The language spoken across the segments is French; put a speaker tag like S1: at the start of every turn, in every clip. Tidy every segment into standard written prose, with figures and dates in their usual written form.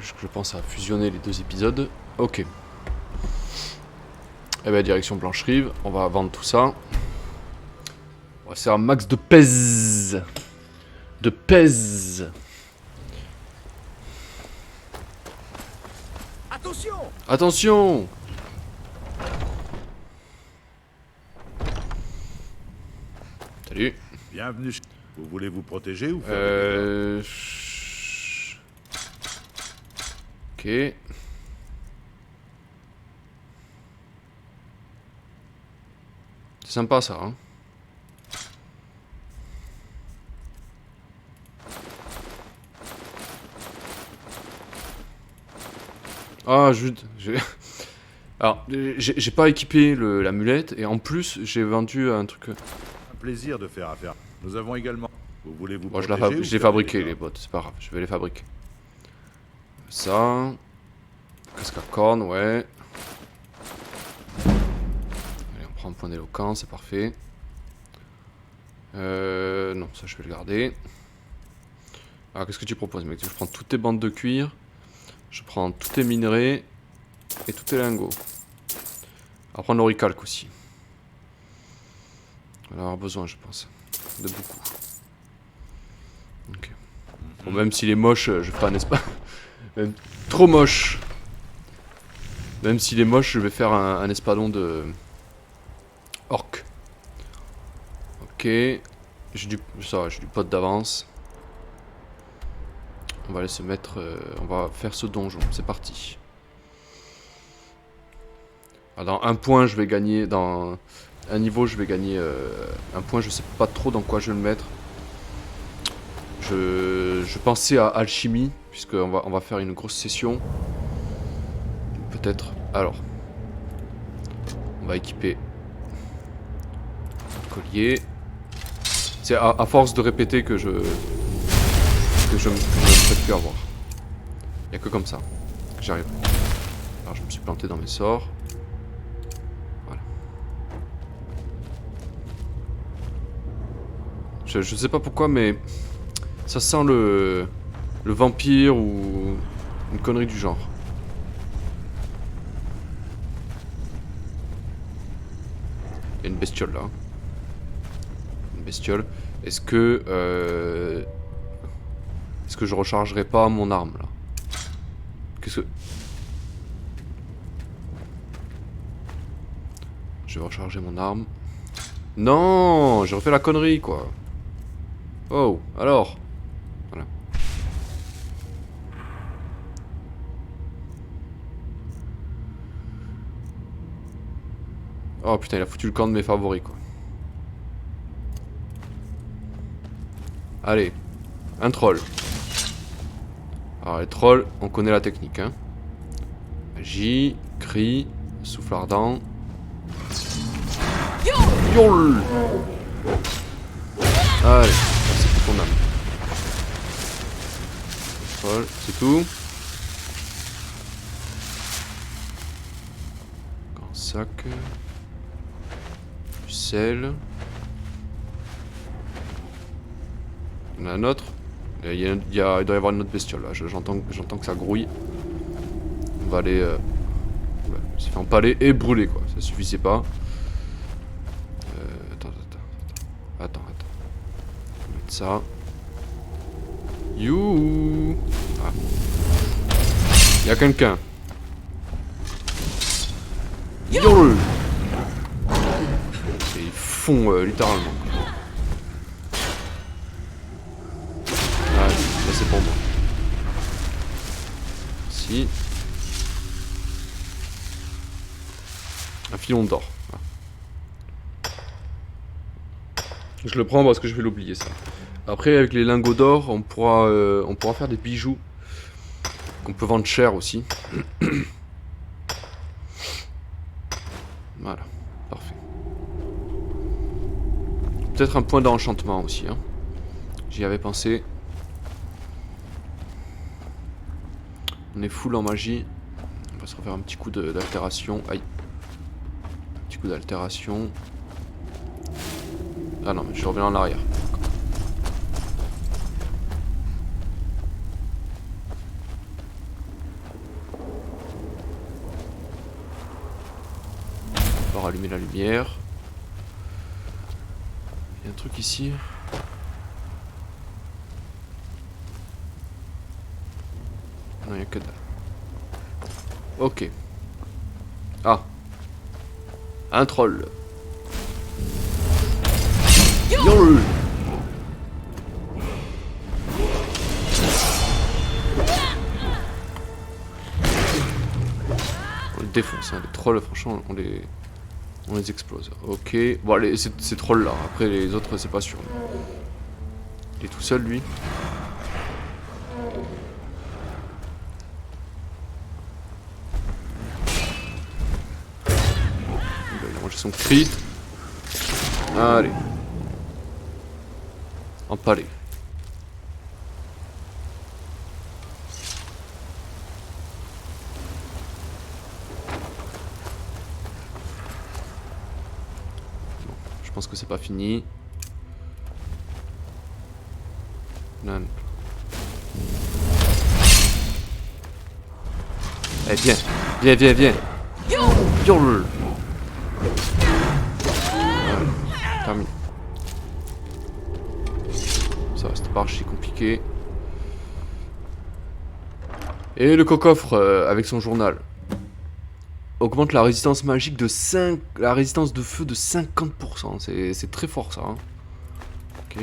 S1: Je pense à fusionner les deux épisodes. Ok. Eh ben, direction Blancherive. On va vendre tout ça. On va faire un max de pèse. De pèse.
S2: Attention!
S1: Attention! Salut.
S2: Bienvenue. Vous voulez vous protéger ou faire
S1: Ok. C'est sympa ça, hein. Ah, j'ai... Alors, j'ai pas équipé l'amulette, et en plus, j'ai vendu un truc...
S2: un plaisir de faire affaire. Nous avons également... Vous voulez vous
S1: Bon, je
S2: protéger ou
S1: l'ai
S2: faire
S1: fabriqué,
S2: des
S1: les
S2: décors?
S1: bottes, c'est pas grave, je vais les fabriquer. Ça... Casque à cornes, ouais. Allez, on prend un point d'éloquence, c'est parfait. Non, ça je vais le garder. Alors, qu'est-ce que tu proposes, mec? Je prends toutes tes bandes de cuir, je prends tous tes minerais, et tous tes lingots. On va prendre l'oricalque aussi. On va avoir besoin, je pense, de beaucoup. Ok. Bon, même s'il est moche, je ferai un espace. Même trop moche. Même s'il est moche, je vais faire un espadon de orc. Ok. J'ai du pot d'avance. On va aller se mettre. On va faire ce donjon. C'est parti. Alors, dans un point, je vais gagner. Dans un niveau, je vais gagner un point. Je sais pas trop dans quoi je vais le mettre. Je pensais à alchimie, puisqu'on va faire une grosse session. Peut-être. Alors. On va équiper un collier. C'est à force de répéter que je ne peux plus avoir. Il n'y a que comme ça que j'arrive. Alors je me suis planté dans mes sorts. Voilà. Je sais pas pourquoi, mais ça sent le vampire ou une connerie du genre. Il y a une bestiole là. Une bestiole. Est-ce que je rechargerai pas mon arme là? Qu'est-ce que... Je vais recharger mon arme. Non, j'ai refait la connerie quoi. Oh, alors. Voilà. Oh putain, il a foutu le camp de mes favoris quoi. Allez, un troll. Alors les trolls, on connaît la technique hein. Magie, cri, souffle ardent. Yol. Allez, c'est pour ton âme. Troll, c'est tout. Grand sac. Du sel. Il y en a un autre. Il doit y avoir une autre bestiole là. J'entends que ça grouille. On va aller. Ouais, il s'est fait empaler et brûler quoi. Ça suffisait pas. Attends. On va mettre ça. You. Ah. Il y a quelqu'un. Yo. Et ils font littéralement. Là c'est pour moi. Si. Un filon d'or. Ah. Je le prends parce que je vais l'oublier ça. Après avec les lingots d'or on pourra faire des bijoux. Qu'on peut vendre cher aussi. Voilà. Parfait. Peut-être un point d'enchantement aussi. Hein. J'y avais pensé. On est full en magie. On va se refaire un petit coup d'altération. Aïe. Un petit coup d'altération. Ah non, mais je reviens en arrière. pouvoir allumer la lumière. Il y a un truc ici. Non, il n'y a que dalle. Ok. Ah. Un troll. Yo. On les défonce, hein. Les trolls, franchement, on les explose. Ok. Bon, ces trolls là. Après, les autres, c'est pas sûr. Il est tout seul, lui. Il a mangé son crit. Allez. Empalé. Bon, je pense que c'est pas fini. Non. Eh, viens. Viens, viens, viens. Yo. Terminé. Ça va, c'était pas archi compliqué. Et le coffre avec son journal. Augmente la résistance magique de 5... La résistance de feu de 50%. C'est très fort ça. Hein. Ok.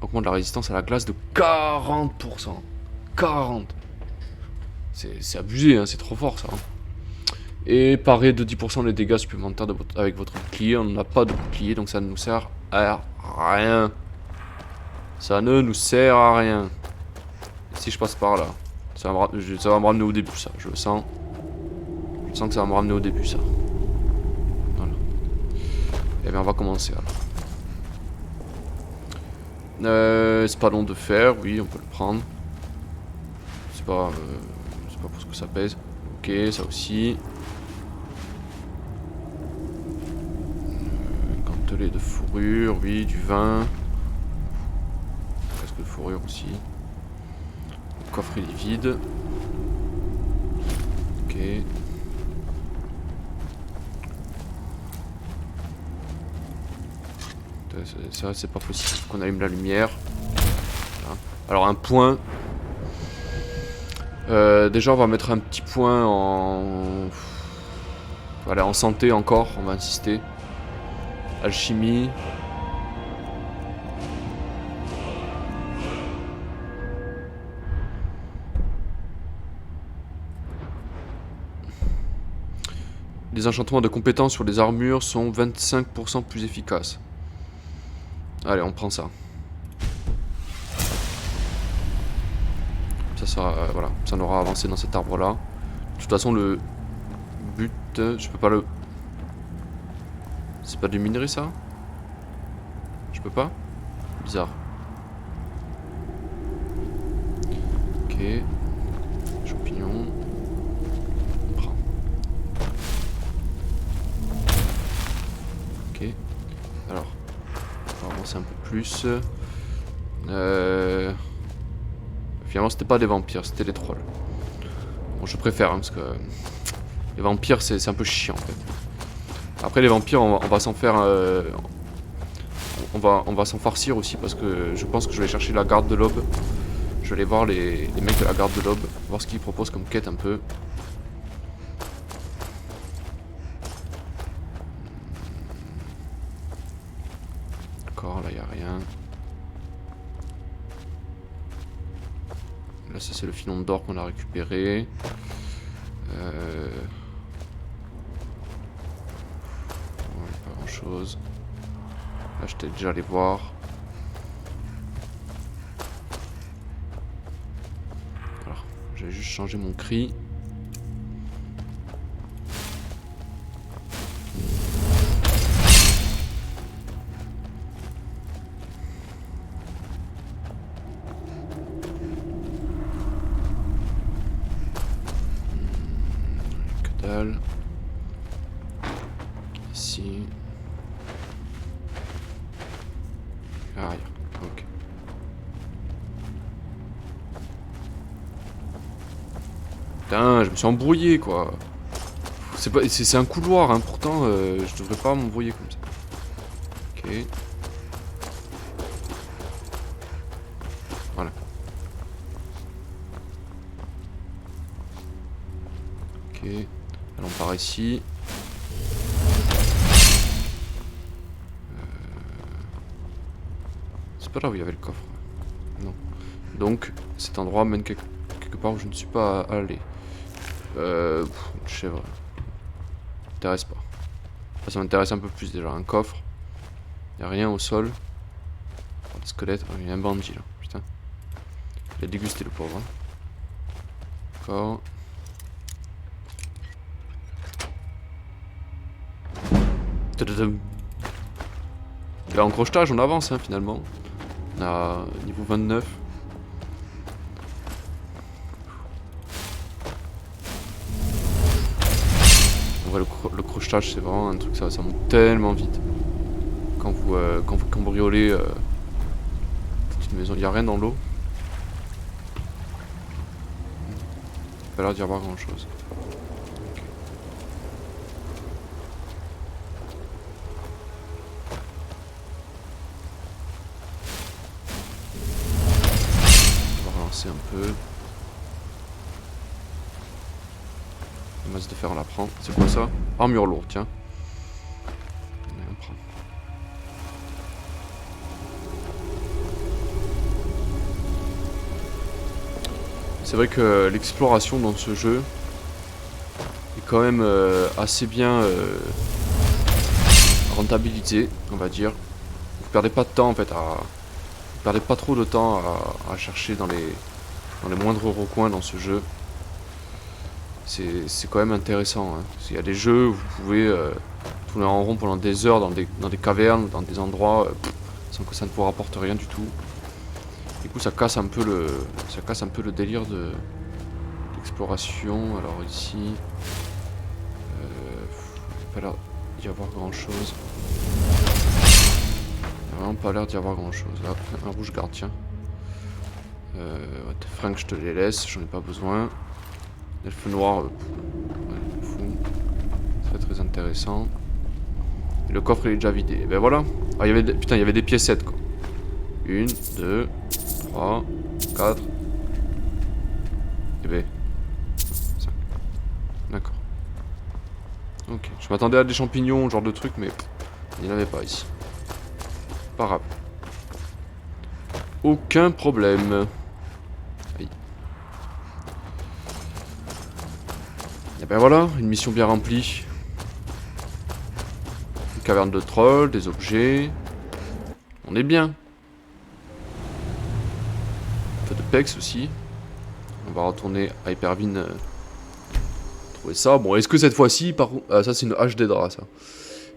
S1: Augmente la résistance à la glace de 40%. 40. C'est abusé, hein, c'est trop fort ça. Hein. Et parer de 10% les dégâts supplémentaires avec votre bouclier. On n'a pas de bouclier, donc ça ne nous sert à rien. Ça ne nous sert à rien. Et si je passe par là, ça va me ramener au début, ça. Je le sens. Je sens que ça va me ramener au début, ça. Voilà. Et bien, on va commencer alors. Espadon de fer, oui, on peut le prendre. C'est pas pour ce que ça pèse. Ok, ça aussi. Gantelet de fourrure, oui, du vin. Presque de fourrure aussi. Le coffre il est vide. Ok. Ça c'est pas possible qu'on allume la lumière. Voilà. Alors un point. Déjà on va mettre un petit point en... Voilà, en santé encore, on va insister. Alchimie. Les enchantements de compétences sur les armures sont 25% plus efficaces. Allez, on prend ça. Voilà, ça n'aura avancé dans cet arbre-là. De toute façon, le but, je peux pas le... C'est pas du minerai, ça? Je peux pas? Bizarre. Ok. Champignons. On prend. Ok. Alors, on va avancer un peu plus. Finalement, c'était pas des vampires, c'était des trolls. Bon, je préfère, hein, parce que les vampires, c'est un peu chiant, en fait. Après, les vampires, on va s'en faire... on va s'en farcir aussi, parce que je pense que je vais chercher la garde de l'aube. Je vais aller voir les mecs de la garde de l'aube, voir ce qu'ils proposent comme quête un peu. D'accord, là, il n'y a rien. Là, ça, c'est le filon d'or qu'on a récupéré. Pas grand chose. Là, j'étais déjà allé voir. Alors, j'ai juste changé mon cri. Que dalle. Ici. Ah, rien. Ok. Putain, je me suis embrouillé quoi. C'est un couloir, hein, pourtant je devrais pas m'embrouiller comme ça. Ok. Voilà. Ok. Allons par ici. C'est pas là où il y avait le coffre. Non. Donc cet endroit mène quelque part où je ne suis pas allé. Une chèvre. M'intéresse pas. Enfin, ça m'intéresse un peu plus déjà. Un coffre. Y a rien au sol. Oh, des squelettes. Oh, il y a un bandit là. Putain. Il a dégusté le pauvre. Hein. D'accord. Tadadam. Et là en crochetage on avance hein, finalement. On a niveau 29. En vrai, le crochetage c'est vraiment un truc, ça monte tellement vite. Quand vous cambriolez toute une maison, il n'y a rien dans l'eau. Il a pas l'air d'y avoir grand chose. Okay. On va relancer un peu. La masse de fer on la prend. C'est quoi ça? Armure lourde, tiens. On prend. C'est vrai que l'exploration dans ce jeu est quand même assez bien rentabilisée, on va dire. Vous perdez pas de temps en fait vous perdez pas trop de temps à chercher dans les moindres recoins dans ce jeu. C'est quand même intéressant. Hein. Il y a des jeux où vous pouvez tourner en rond pendant des heures dans des cavernes, dans des endroits sans que ça ne vous rapporte rien du tout. Du coup ça casse un peu le délire d'exploration. Alors ici, il n'y a pas l'air d'y avoir grand chose. Il n'y a vraiment pas l'air d'y avoir grand chose. Là, un rouge garde, tiens. Tes fringues je te les laisse, j'en ai pas besoin. L'elfe noir, très très intéressant. Et le coffre il est déjà vidé. Et ben voilà. Ah, putain, il y avait des piécettes quoi. 1, 2, 3, 4. Et ben. 5. D'accord. Ok. Je m'attendais à des champignons, genre de trucs, mais il n'y en avait pas ici. Pas grave. Aucun problème. Aïe. Et ben voilà, une mission bien remplie. Une caverne de trolls, des objets. On est bien. Un peu de pex aussi. On va retourner à Hypervine. Trouver ça. Bon, est-ce que cette fois-ci, par contre... Ah, ça c'est une hache des draps, ça.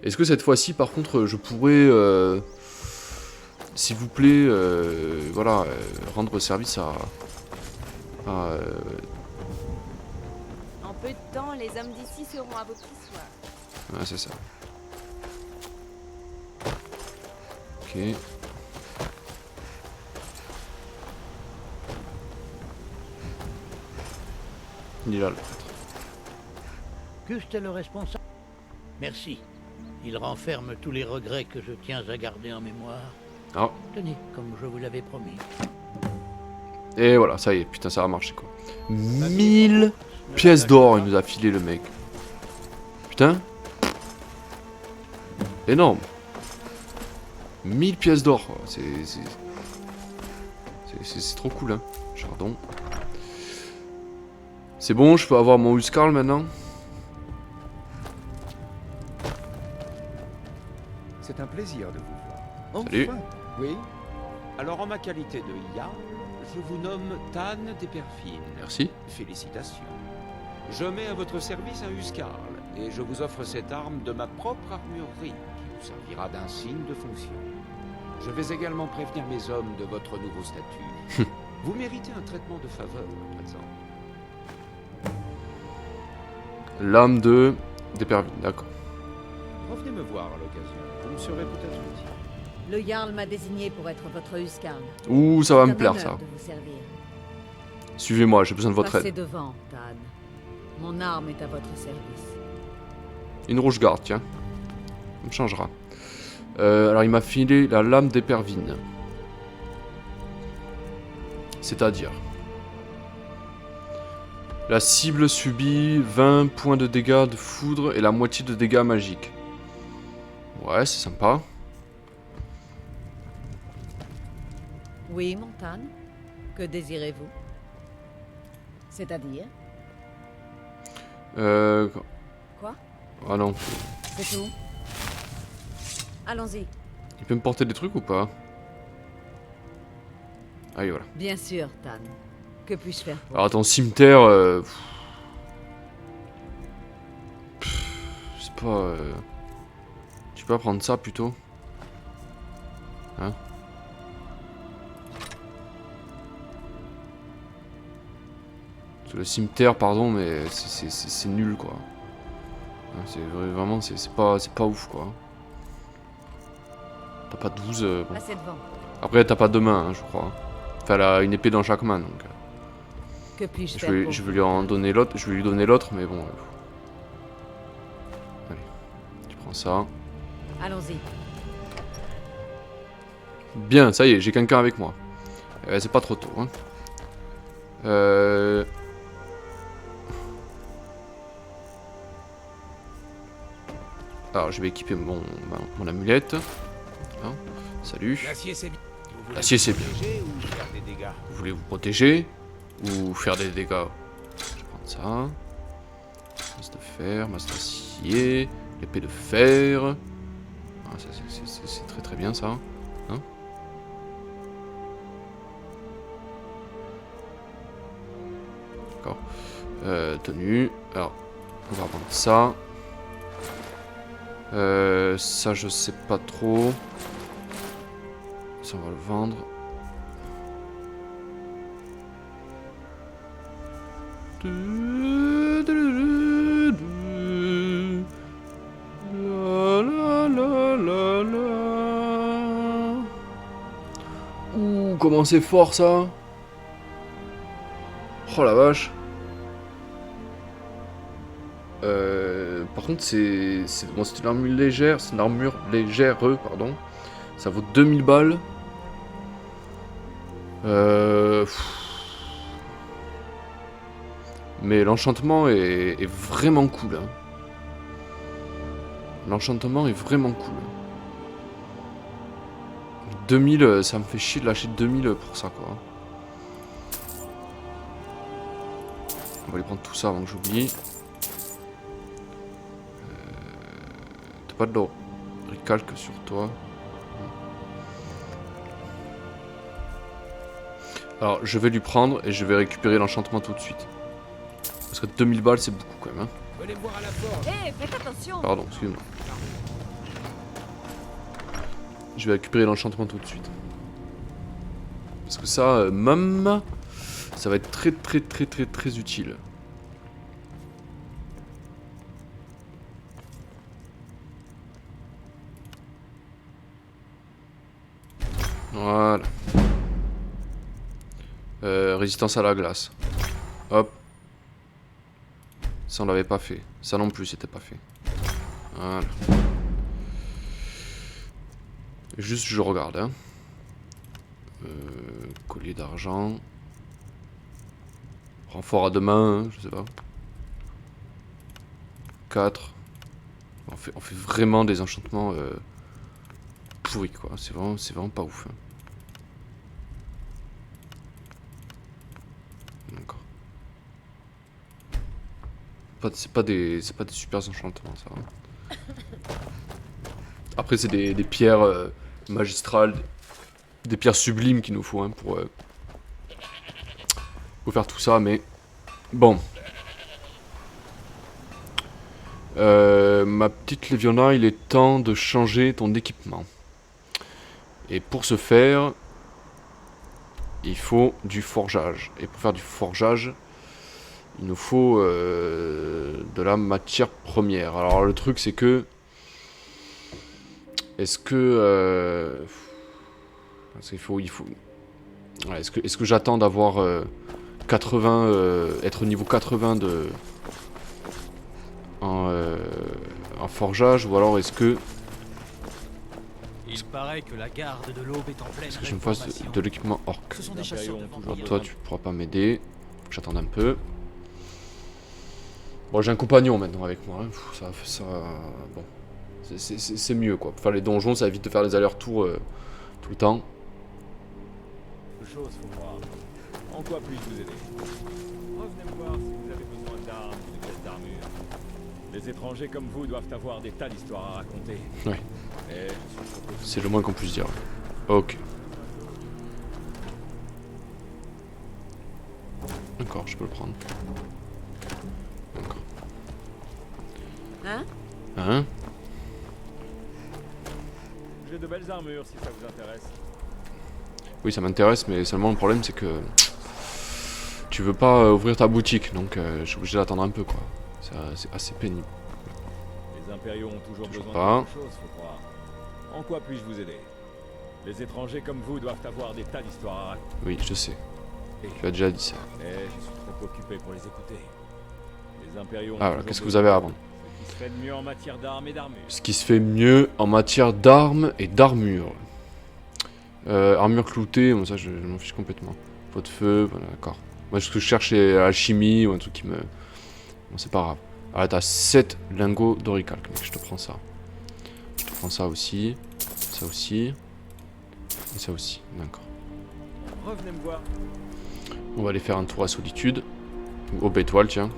S1: Est-ce que cette fois-ci, par contre, je pourrais... s'il vous plaît, voilà, rendre service à...
S3: En peu de temps, les hommes d'ici seront à votre soin.
S1: Ouais, c'est ça. Ok. Il est là, le prêtre.
S4: Custe est le responsable. Merci. Il renferme tous les regrets que je tiens à garder en mémoire.
S1: Ah.
S4: Tenez, comme je vous l'avais promis.
S1: Et voilà, ça y est, putain, ça a marché quoi. 1000 pièces d'or, il nous a filé le mec. Putain. Énorme. 1000 pièces d'or, c'est trop cool, hein. Chardon. C'est bon, je peux avoir mon Huskarl maintenant.
S5: C'est un plaisir de vous voir.
S1: Salut.
S5: Enfin, oui. Alors en ma qualité de Jarl, je vous nomme Tan d'Eperfine.
S1: Merci.
S5: Félicitations. Je mets à votre service un Huskarl, et je vous offre cette arme de ma propre armurerie, qui vous servira d'insigne de fonction. Je vais également prévenir mes hommes de votre nouveau statut. Vous méritez un traitement de faveur à présent.
S1: Lame de d'Épervine, d'accord.
S5: Revenez me voir à l'occasion. Vous me serez peut-être utile.
S6: Le Jarl m'a désigné pour être votre Huskarl.
S1: Ouh, ça va me
S6: C'est un
S1: plaire
S6: honneur
S1: ça.
S6: de vous servir.
S1: Suivez-moi, j'ai besoin de votre
S6: Passez
S1: aide.
S6: devant, Tan. Mon arme est à votre service.
S1: Une rouge garde, tiens. Ça me changera. Alors il m'a filé la lame d'Épervine. C'est-à-dire... La cible subit 20 points de dégâts de foudre et la moitié de dégâts magiques. Ouais, c'est sympa.
S6: Oui, Montagne. Que désirez-vous? C'est-à-dire? Quoi?
S1: Ah non.
S6: C'est tout? Allons-y.
S1: Il peut me porter des trucs ou pas? Ah oui, voilà.
S6: Bien sûr, Tan. Que puis-je faire pour
S1: Alors attends, cimetière... c'est pas... Tu peux prendre ça plutôt? Hein? Le cimetière, pardon, mais c'est nul, quoi. C'est vraiment, c'est pas ouf, quoi. T'as pas 12... bon.
S6: Assez de vent.
S1: Après, t'as pas deux mains, hein, je crois. Enfin, elle a une épée dans chaque main, donc...
S6: Que puis-je faire pour
S1: Je vais
S6: vous?
S1: lui en donner l'autre, je vais lui donner l'autre, mais bon... Allez, tu prends ça.
S6: Allons-y.
S1: Bien, ça y est, j'ai quelqu'un avec moi. C'est pas trop tôt, hein. Alors, je vais équiper mon amulette. Hein, salut.
S5: L'acier, c'est bien.
S1: L'acier, c'est bien.
S5: Protéger ou faire des dégâts?
S1: Vous voulez vous protéger ou faire des dégâts? Je vais prendre ça. Masse de fer, masse d'acier, l'épée de fer. Ah, c'est très très bien ça. Hein, d'accord. Tenue. Alors, on va prendre ça. Ça je sais pas trop. Ça on va le vendre. Ouh, comment c'est fort ça. Oh la vache. Par contre, c'est bon, une armure légère, c'est une armure légère, pardon. Ça vaut 2000 balles. Mais l'enchantement est vraiment cool. Hein. L'enchantement est vraiment cool. 2000, ça me fait chier de lâcher 2000 pour ça, quoi. On va aller prendre tout ça avant que j'oublie. T'as pas de recalque sur toi. Alors, je vais lui prendre et je vais récupérer l'enchantement tout de suite. Parce que 2000 balles, c'est beaucoup quand même. Hein.
S5: Venez me voir à la porte.
S3: Hé, faites attention!
S1: Pardon, excuse-moi. Je vais récupérer l'enchantement tout de suite. Parce que ça, même, ça va être très très très très très utile. Voilà. Résistance à la glace. Hop. Ça on l'avait pas fait. Ça non plus c'était pas fait. Voilà. Juste je regarde. Hein. Collier d'argent. Renfort à deux mains, hein, je sais pas. 4. On fait vraiment des enchantements pourris quoi. C'est vraiment pas ouf. Hein. D'accord. C'est pas des super enchantements ça. Hein. Après c'est des pierres magistrales, des pierres sublimes qu'il nous faut hein, pour faire tout ça, mais bon. Ma petite Léviona, il est temps de changer ton équipement. Et pour ce faire, il faut du forgeage. Et pour faire du forgeage, il nous faut de la matière première. Alors le truc c'est que... Est-ce que... Ouais, est-ce que j'attends d'avoir 80... être au niveau 80 de... En un forgeage ou alors est-ce que
S7: Il paraît que la garde de l'aube est en pleine
S1: je me fasse
S7: réformation.
S1: de l'équipement orc?
S7: Ce sont des chasseurs de
S1: Alors,
S7: vampires.
S1: toi tu pourras pas m'aider. Faut que j'attende un peu. Bon, j'ai un compagnon maintenant avec moi. Hein. Pff, ça bon, c'est mieux quoi. Pour faire les donjons, ça évite de faire les allers-retours tout le temps.
S8: Chose, faut voir. En quoi puis-je vous aider? Revenez me voir si vous avez besoin d'armes ou de pièces d'armure. Les étrangers comme vous doivent avoir des tas d'histoires à raconter.
S1: Ouais.
S8: Et je suis trop occupé.
S1: C'est le moins qu'on puisse dire. Ok. D'accord, je peux le prendre. D'accord.
S6: Hein?
S1: Hein?
S8: J'ai de belles armures si ça vous intéresse.
S1: Oui, ça m'intéresse, mais seulement le problème c'est que tu veux pas ouvrir ta boutique, donc je suis obligé d'attendre un peu quoi. C'est assez pénible.
S8: Les impériaux ont toujours
S1: Toujours
S8: besoin
S1: pas.
S8: de quelque chose, faut croire. En quoi puis-je vous aider? Les étrangers comme vous doivent avoir des tas d'histoires à raconter.
S1: Oui, je sais. Tu as déjà dit ça.
S8: Et je suis trop occupé pour les écouter. Les impériaux ont
S1: Ah voilà,
S8: toujours
S1: qu'est-ce que vous
S8: besoin
S1: avez à vendre?
S8: de ce qui se fait de mieux en matière d'armes et d'armures.
S1: Ce qui se fait mieux en matière d'armes et d'armure. Armure cloutée, bon, ça je m'en fiche complètement. Pot de feu, voilà, d'accord. Moi ce que je cherche c'est l'alchimie ou un truc qui me... Bon c'est pas grave. Ah là t'as 7 lingots d'oricalque, mec, je te prends ça. Je te prends ça aussi. Ça aussi. Et ça aussi, d'accord.
S8: Revenez me voir.
S1: On va aller faire un tour à Solitude. Ou au Bétoile, tiens.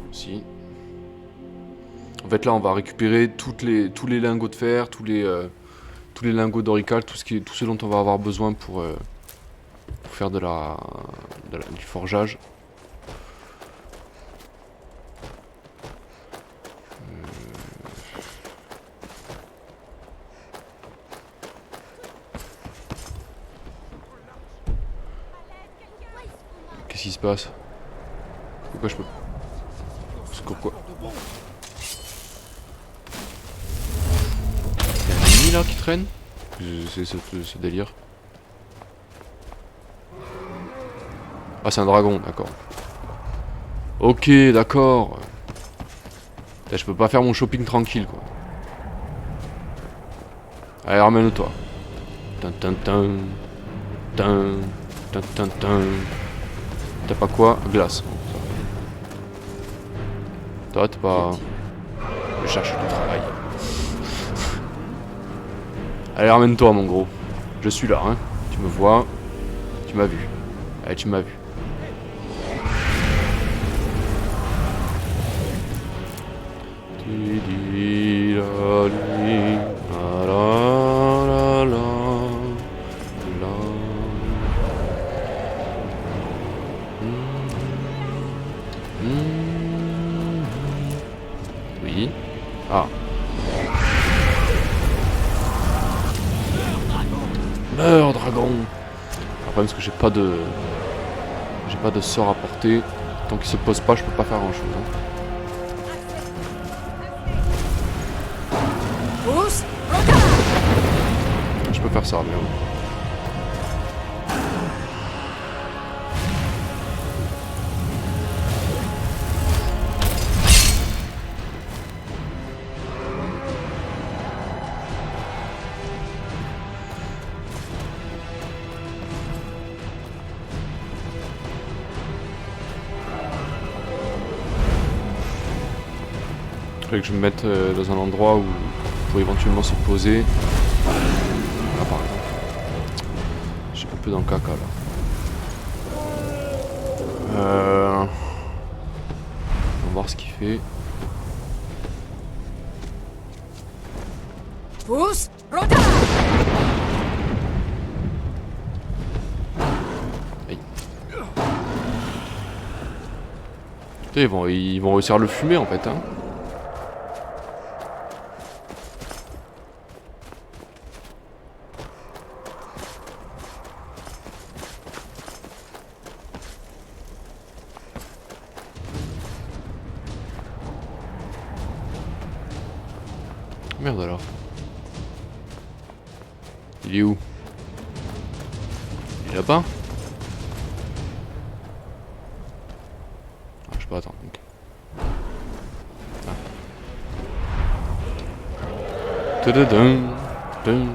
S1: Aussi. En fait là on va récupérer tous les lingots de fer, tous les lingots d'orical, tout ce dont on va avoir besoin pour faire du forgeage. Qu'est-ce qui se passe? Pourquoi je peux... Pourquoi? Y'a un ennemi là qui traîne? C'est ce délire. Ah c'est un dragon, d'accord. Ok, d'accord. Là, je peux pas faire mon shopping tranquille quoi. Allez, ramène-toi. Tin tin tin. Tin tin tin tin. T'as pas quoi? Glace. Bon, ça va. Toi, t'es pas... Je cherche du travail. Allez, ramène-toi, mon gros. Je suis là, hein. Tu me vois. Tu m'as vu. Allez, tu m'as vu. Oui. Ah. Meurs, dragon. Le problème c'est que j'ai pas de sort à porter. Tant qu'il se pose pas, je peux pas faire grand chose. Je peux faire ça, mais oui. Il faudrait que je me mette dans un endroit où pour éventuellement se poser. Là par exemple. Je suis un peu dans le caca là. On va voir ce qu'il fait.
S6: Pousse, Roda.
S1: Aïe. Putain, ils vont réussir à le fumer en fait hein. Merde alors. Il est où? Il est là-bas? Ah, je peux attendre. Okay. Ah. Tududun, dun,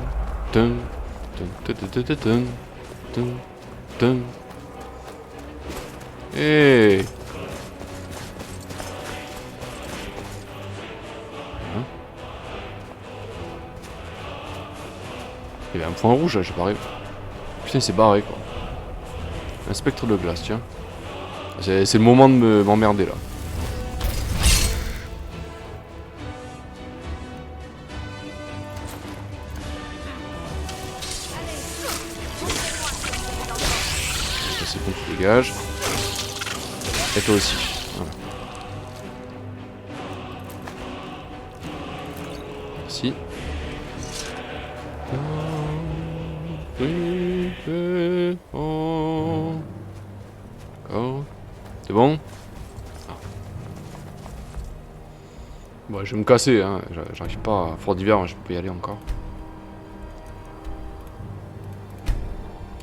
S1: dun, dun, tudududun, dun, dun. Hey. Hein? Il y avait un point rouge là, j'ai pas arrivé. Putain, il s'est barré quoi. Un spectre de glace, tiens. C'est le moment de m'emmerder là. Ça c'est bon, tu dégages. Et toi aussi. Voilà. Merci. D'accord. C'est bon? Ah. Bon, je vais me casser, hein. J'arrive pas à Fort d'hiver, je peux y aller encore.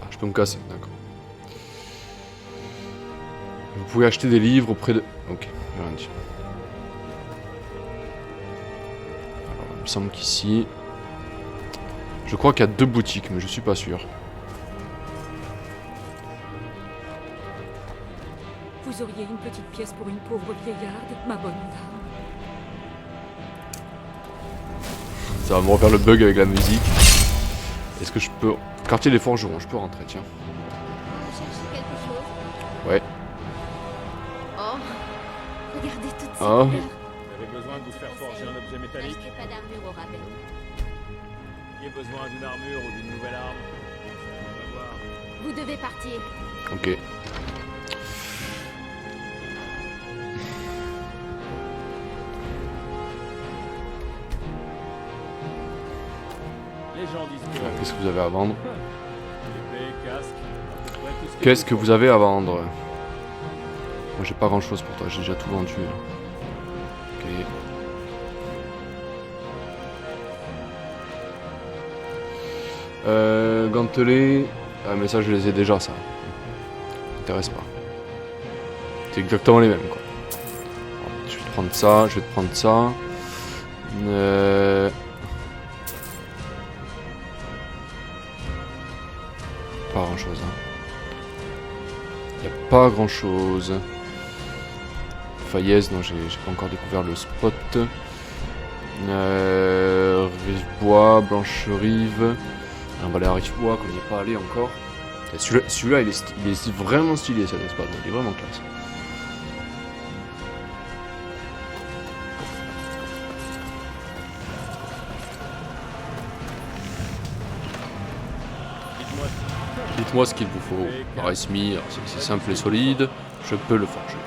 S1: Ah, je peux me casser, d'accord. Vous pouvez acheter des livres auprès de... Ok, j'ai rien dit. Alors, il me semble qu'ici... Je crois qu'il y a 2 boutiques, mais je suis pas sûr.
S9: Vous auriez une petite pièce pour une pauvre vieillarde, ma bonne dame.
S1: Ça va me refaire le bug avec la musique. Est-ce que je peux... Quartier des forgerons, je peux rentrer, tiens.
S3: Vous cherchez quelque chose?
S1: Ouais.
S3: Oh, regardez toutes ces
S1: Oh.
S3: couleurs.
S8: Vous avez besoin de vous faire forger un objet métallique?
S3: N'achetez pas d'armure au rabais.
S8: Vous avez besoin d'une armure ou d'une nouvelle arme? On va voir.
S3: Vous devez partir.
S1: Ok.
S8: Les gens disent que...
S1: Qu'est-ce que vous avez à vendre?
S8: Épée, casque, à peu près tout ce qu'il
S1: Qu'est-ce
S8: vous
S1: que
S8: faut.
S1: vous avez à vendre? Moi j'ai pas grand chose pour toi, j'ai déjà tout vendu. Ok. Gantelet. Ah mais ça je les ai déjà ça. M'intéresse pas. C'est exactement les mêmes quoi. Alors, je vais te prendre ça, je vais te prendre ça. Pas grand chose hein. Y a pas grand chose. Fayez, non j'ai pas encore découvert le spot. Rive-bois, Blanche-Rive. On va aller à Rive-bois qu'on n'y est pas allé encore. Celui-là il est vraiment stylé cet espace, il est vraiment classe. Dites-moi ce qu'il vous faut. Pareil, Smir, c'est simple et solide, je peux le forger.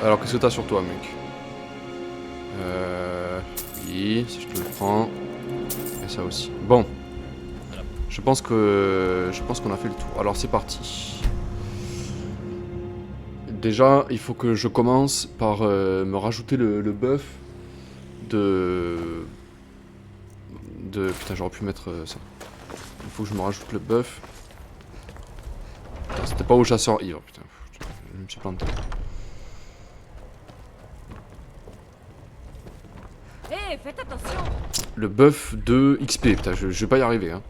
S1: Alors, qu'est-ce que t'as sur toi, mec? Oui, si je te le prends. Et ça aussi. Bon. Je pense qu'on a fait le tour. Alors, c'est parti. Déjà, il faut que je commence par me rajouter le buff de... Putain, j'aurais pu mettre ça. Il faut que je me rajoute le buff. C'était pas au chasseur ivre, putain. Je me suis planté.
S9: Hé, faites attention!
S1: Le buff de XP, putain, je vais pas y arriver. Hein.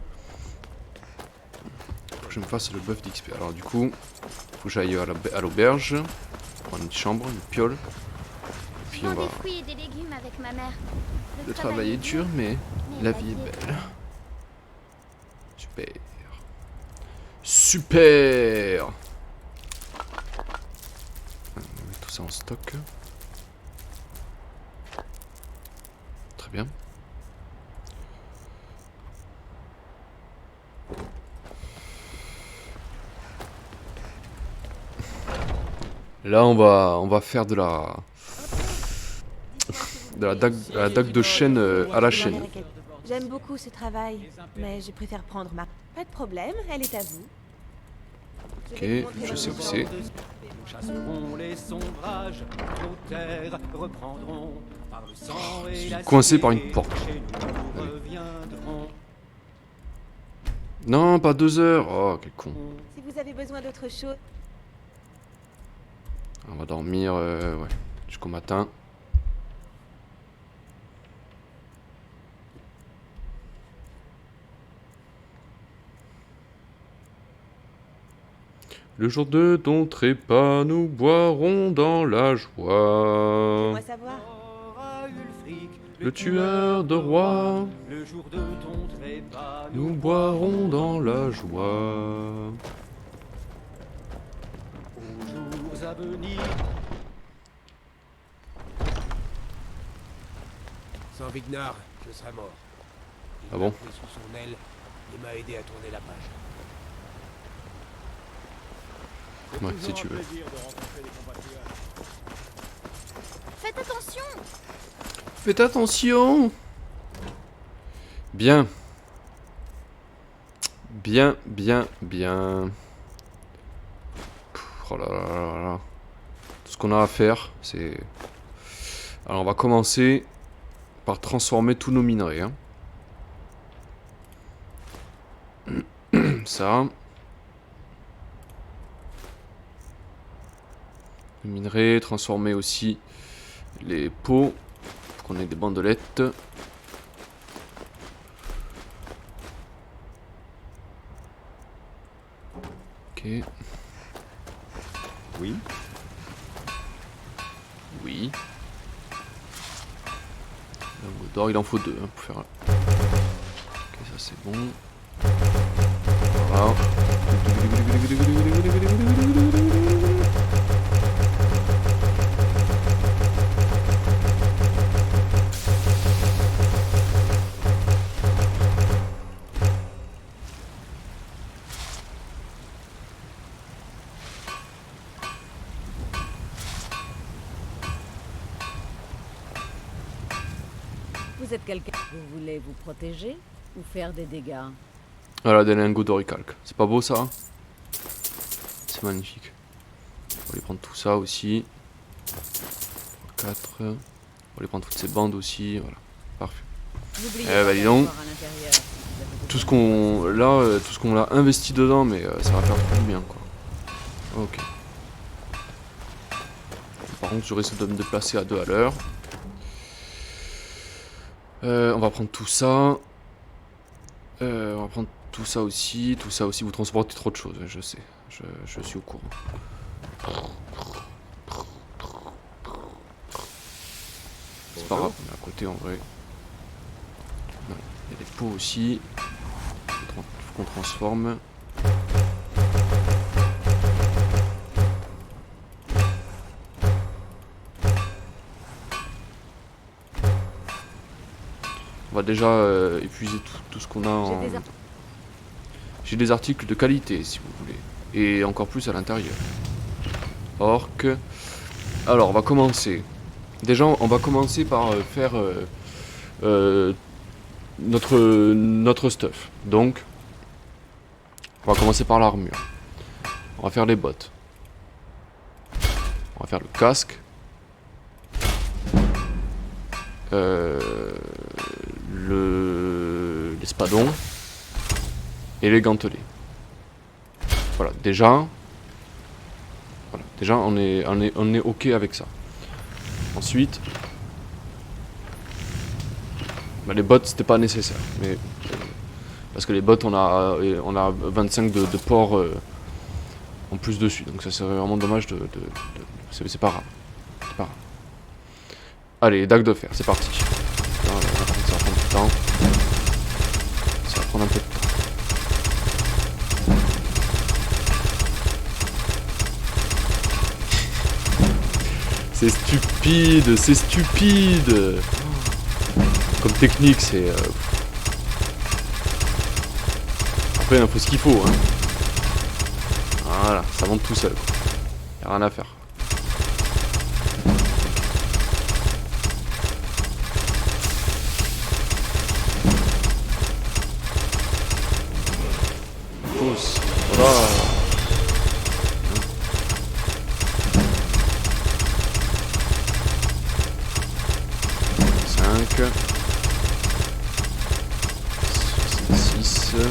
S1: Faut que je me fasse le buff d'XP. Alors du coup, faut que j'aille à l'auberge, prendre une chambre, une piole. Et puis on va...
S3: Des fruits et des légumes avec ma mère.
S1: Le travail est dur, mais la vie est belle. Super. Super. On met tout ça en stock. Très bien. Là, on va faire de la dague de chêne à la chaîne.
S10: J'aime beaucoup ce travail, mais je préfère prendre ma... Pas de problème, elle est à vous.
S1: Ok, je sais où c'est.
S7: Nous chasserons les sombrages, nos terres reprendront par le sang et la
S1: Coincé par une porte.
S7: chez nous reviendront.
S1: Non, pas 2 heures. Oh, quel con.
S10: Si vous avez besoin d'autre chose...
S1: On va dormir ouais, jusqu'au matin. Le jour de ton trépas, nous boirons dans la joie.
S10: Fais-moi savoir.
S1: Le tueur de rois,
S7: Le jour de ton trépas,
S1: nous boirons dans la joie.
S7: aux jours à venir.
S11: Sans Vignar, je serais mort. Il
S1: Ah
S11: m'a
S1: bon?
S11: pris sous son aile et m'a aidé à tourner la page.
S1: Ouais, si tu veux.
S3: Faites attention!
S1: Faites attention! Bien. Bien, bien, bien. Oh là là là là. Tout ce qu'on a à faire, c'est... Alors on va commencer par transformer tous nos minerais. Hein. Ça. Les minerais, transformer aussi les pots. Pour qu'on ait des bandelettes. Ok.
S2: Oui.
S1: Oui. Lingot d'or, il en faut 2 hein, pour faire. Ok, ça c'est bon. Voilà.
S6: Vous êtes quelqu'un. Vous voulez vous protéger ou faire des dégâts?
S1: Voilà, des lingots d'oricalque. C'est pas beau ça hein? C'est magnifique. On va aller prendre tout ça aussi. 4. On va aller prendre toutes ces bandes aussi. Voilà. Parfait.
S6: N'oubliez
S1: Eh bah dis donc. Tout ce qu'on là, tout ce qu'on a investi dedans, mais ça va faire trop bien quoi. Ok. Par contre, je risque de me déplacer à 2 à l'heure. On va prendre tout ça. On va prendre tout ça aussi. Tout ça aussi. Vous transportez trop de choses, je sais. Je suis au courant. C'est pas grave, on est à côté en vrai. Il y a des pots aussi. Il faut qu'on transforme. On va déjà épuiser tout ce qu'on a en... J'ai des articles de qualité si vous voulez. Et encore plus à l'intérieur. Orc. Alors on va commencer. Déjà on va commencer par faire notre stuff. Donc on va commencer par l'armure. On va faire les bottes. On va faire le casque. L'espadon et les gantelets. Voilà, déjà on est ok avec ça. Ensuite, bah, les bottes c'était pas nécessaire, mais parce que les bottes on a 25 de porc en plus dessus, donc ça serait vraiment dommage c'est pas grave. C'est pas grave. Allez, dague de fer, c'est parti. Ça va prendre du temps. Ça va prendre un peu de temps. C'est stupide, c'est stupide. Comme technique, c'est... Après, il faut ce qu'il faut. Hein. Voilà, ça monte tout seul. Y a rien à faire. Voilà. 5 6 7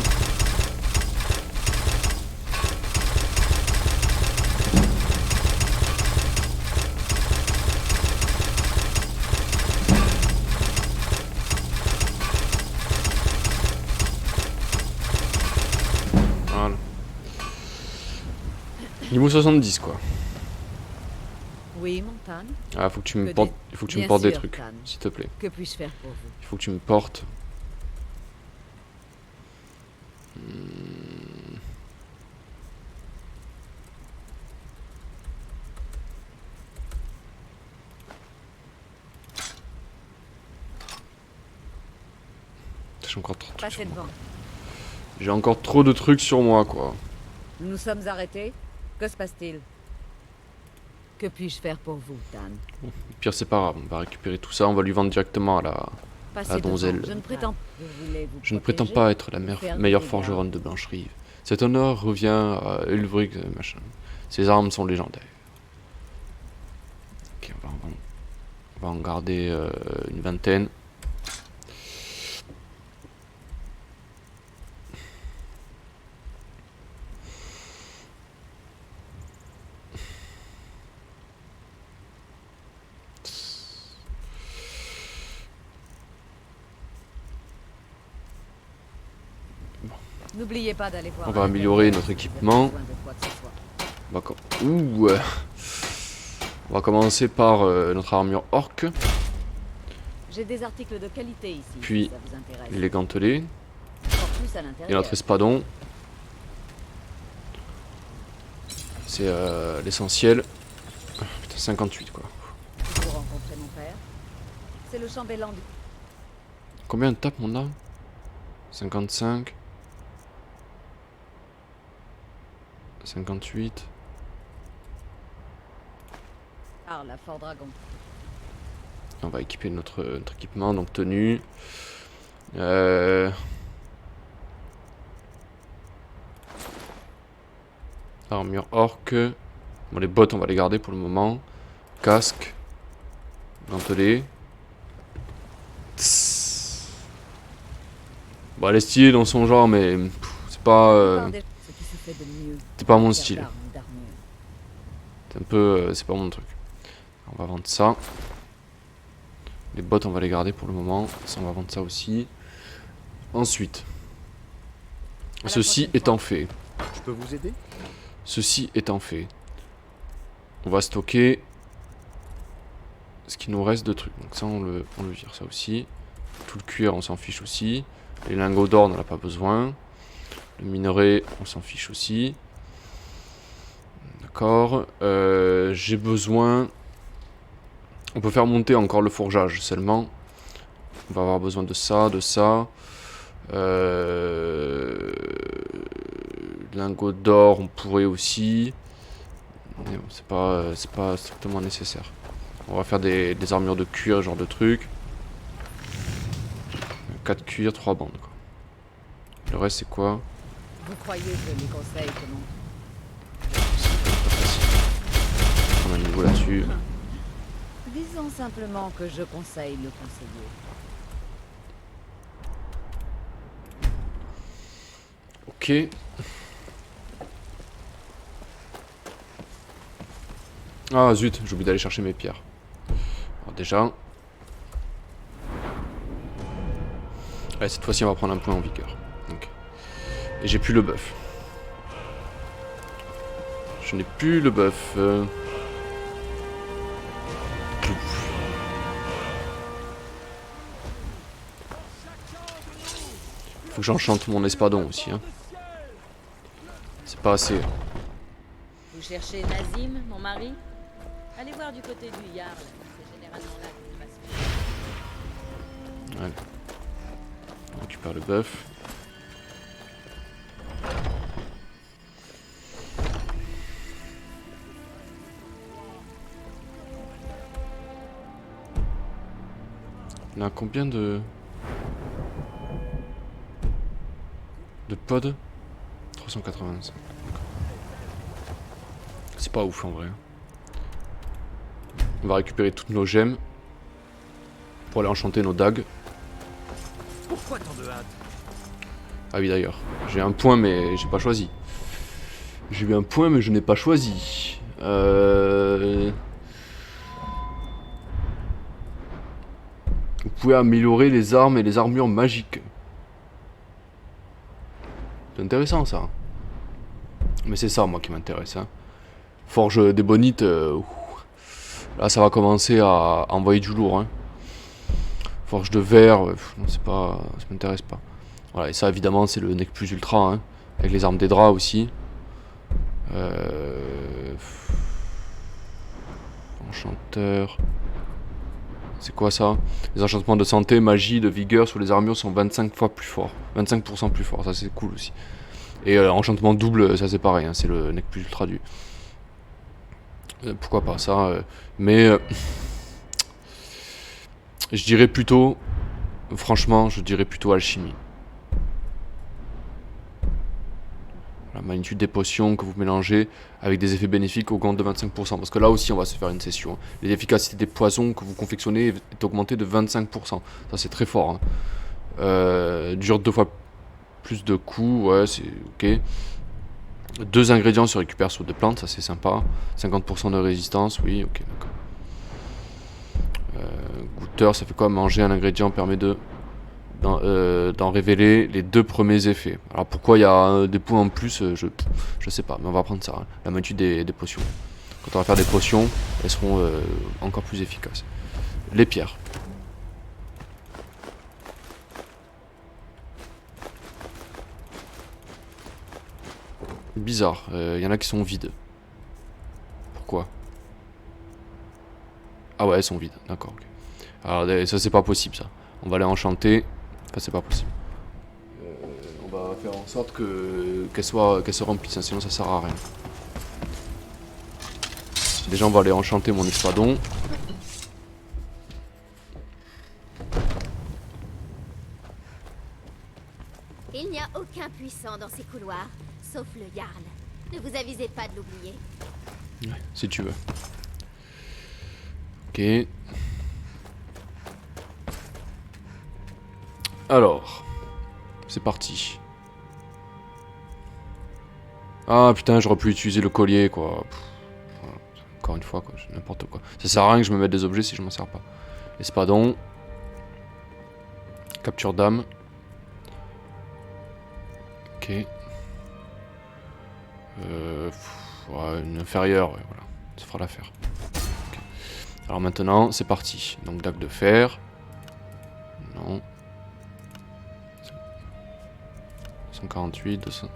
S1: Niveau 70 quoi.
S6: Oui, Montane.
S1: Ah, faut que tu me
S6: Que
S1: portes,
S6: des-
S1: il faut que tu me
S6: Bien
S1: portes des
S6: sûr,
S1: trucs,
S6: Tan.
S1: s'il te plaît.
S6: Que puis-je faire pour vous?
S1: Il faut que tu me portes. J'ai encore trop de trucs
S6: Passez
S1: sur moi.
S6: devant.
S1: J'ai encore trop de trucs sur moi quoi.
S6: Nous nous sommes arrêtés. Que se passe-t-il? Que puis-je faire pour vous, Tan?
S1: Au pire c'est pas grave, on va récupérer tout ça, on va lui vendre directement à la
S6: Passez
S1: la donzelle.
S6: devant. Je ne prétends. Vous voulez vous
S1: Je ne prétends
S6: protéger
S1: pas être la
S6: ou faire des
S1: meilleure
S6: dégâts?
S1: forgeronne de Blancherive. Cet honneur revient à Ulfric, machin. Ses armes sont légendaires. Ok, on va en garder une vingtaine.
S6: N'oubliez pas d'aller voir.
S1: On va
S6: à
S1: améliorer
S6: l'intérieur
S1: notre
S6: si vous avez
S1: équipement.
S6: besoin de quoi que ce soit.
S1: On va, on va commencer par notre armure orque,
S6: J'ai des articles de qualité ici.
S1: puis
S6: si ça vous intéresse.
S1: les gantelets
S6: Encore plus à
S1: et
S6: l'intérieur.
S1: notre espadon. C'est l'essentiel. Putain, 58 quoi.
S6: Vous rencontrez mon père. C'est le chambellan du.
S1: Combien de tapes mon arme? 55. 58.
S6: Ah, la Fort Dragon.
S1: On va équiper notre équipement, donc tenue. Armure orque. Bon, les bottes, on va les garder pour le moment. Casque. Gantelet. Tss. Bon, elle est stylée dans son genre, mais c'est pas,
S6: Ce qui se fait de mieux.
S1: c'est pas mon
S6: en
S1: style.
S6: termes d'armure.
S1: C'est un peu, c'est pas mon truc. On va vendre ça. Les bottes, on va les garder pour le moment. Ça, on va vendre ça aussi. Ensuite,
S6: À la
S1: ceci
S6: prochaine
S1: étant
S6: fois.
S1: fait,
S2: Je peux vous aider?
S1: ceci étant fait, on va stocker ce qui nous reste de trucs. Donc ça, on le vire, ça aussi. Tout le cuir, on s'en fiche aussi. Les lingots d'or, on n'en a pas besoin. Le minerai, on s'en fiche aussi. D'accord. J'ai besoin... On peut faire monter encore le forgeage seulement. On va avoir besoin de ça, de ça. Lingots d'or, on pourrait aussi. Mais bon, c'est pas strictement nécessaire. On va faire des armures de cuir, genre de truc. 4 cuir, 3 bandes quoi. Le reste c'est quoi?
S6: Vous croyez que les conseils que mon.
S1: On a un niveau là-dessus.
S6: Disons simplement que je conseille le conseiller.
S1: Ok. Ah zut, j'ai oublié d'aller chercher mes pierres. Alors déjà. Allez, cette fois-ci on va prendre un point en vigueur. Donc. Et j'ai plus le buff. Je n'ai plus le buff. Faut que j'enchante mon espadon aussi. Hein. C'est pas assez.
S12: Vous cherchez Nazim, mon mari? Allez voir du côté du Jarl. C'est généralement là qu'il passe.
S1: Ouais. On récupère le buff. On a combien de pods? 385. C'est pas ouf en vrai. On va récupérer toutes nos gemmes pour aller enchanter nos dagues.
S11: Pourquoi tant de hâte?
S1: Ah oui d'ailleurs, j'ai un point mais j'ai pas choisi. J'ai eu un point mais je n'ai pas choisi. Vous pouvez améliorer les armes et les armures magiques. C'est intéressant ça. Mais c'est ça moi qui m'intéresse. Hein. Forge des bonites, là ça va commencer à envoyer du lourd. Hein. Forge de verre, non, c'est pas, ça m'intéresse pas. Voilà, et ça évidemment c'est le nec plus ultra, hein, avec les armes des draps aussi. Enchanteur. C'est quoi ça? Les enchantements de santé, magie, de vigueur sur les armures sont 25 fois plus forts. 25% plus forts, ça c'est cool aussi. Et enchantement double, ça c'est pareil, hein, c'est le nec plus ultra du. Pourquoi pas ça, mais je dirais plutôt, franchement, je dirais plutôt alchimie. La magnitude des potions que vous mélangez avec des effets bénéfiques augmente de 25%. Parce que là aussi, on va se faire une session. L'efficacité des poisons que vous confectionnez est augmentée de 25%. Ça, c'est très fort. Hein. Dure 2 fois plus de coups. Ouais, c'est ok. 2 ingrédients se récupèrent sur des plantes. Ça, c'est sympa. 50% de résistance. Oui, ok, d'accord. Goûteur, ça fait quoi? Manger un ingrédient permet de d'en révéler les 2 premiers effets. Alors pourquoi il y a des points en plus, je sais pas, mais on va prendre ça, hein. La magnitude des potions. Quand on va faire des potions, elles seront encore plus efficaces. Les pierres. Bizarre, il y en a qui sont vides. Pourquoi? Ah ouais, elles sont vides, d'accord. Okay. Alors ça c'est pas possible ça. On va les enchanter. Enfin, c'est pas possible. On va faire en sorte qu'elle se remplisse, hein, sinon ça sert à rien. Déjà, on va aller enchanter mon espadon.
S3: Il n'y a aucun puissant dans ces couloirs, sauf le Jarl. Ne vous avisez pas de l'oublier.
S1: Ouais, si tu veux. Ok. Alors, c'est parti. Ah putain, j'aurais pu utiliser le collier quoi. Voilà. Encore une fois quoi, n'importe quoi. Ça sert à rien que je me mette des objets si je m'en sers pas. Espadon. Capture d'âme. Ok. Ouais, une inférieure, ouais, voilà. Ça fera l'affaire. Okay. Alors maintenant, c'est parti. Donc dague de fer. Non. 148, 200,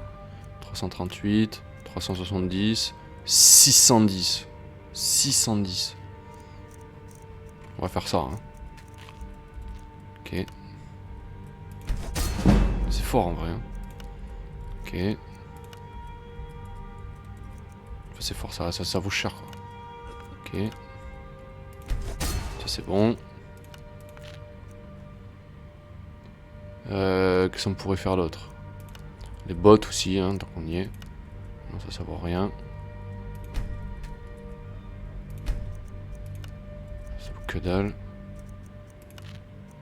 S1: 338, 370, 610. 610. On va faire ça. Hein. Ok. C'est fort en vrai. Hein. Ok. Enfin, c'est fort, ça vaut cher quoi. Ok. Ça c'est bon. Qu'est-ce qu'on pourrait faire d'autre? Les bottes aussi, hein, tant qu'on y est. Non, ça vaut rien. Ça vaut que dalle.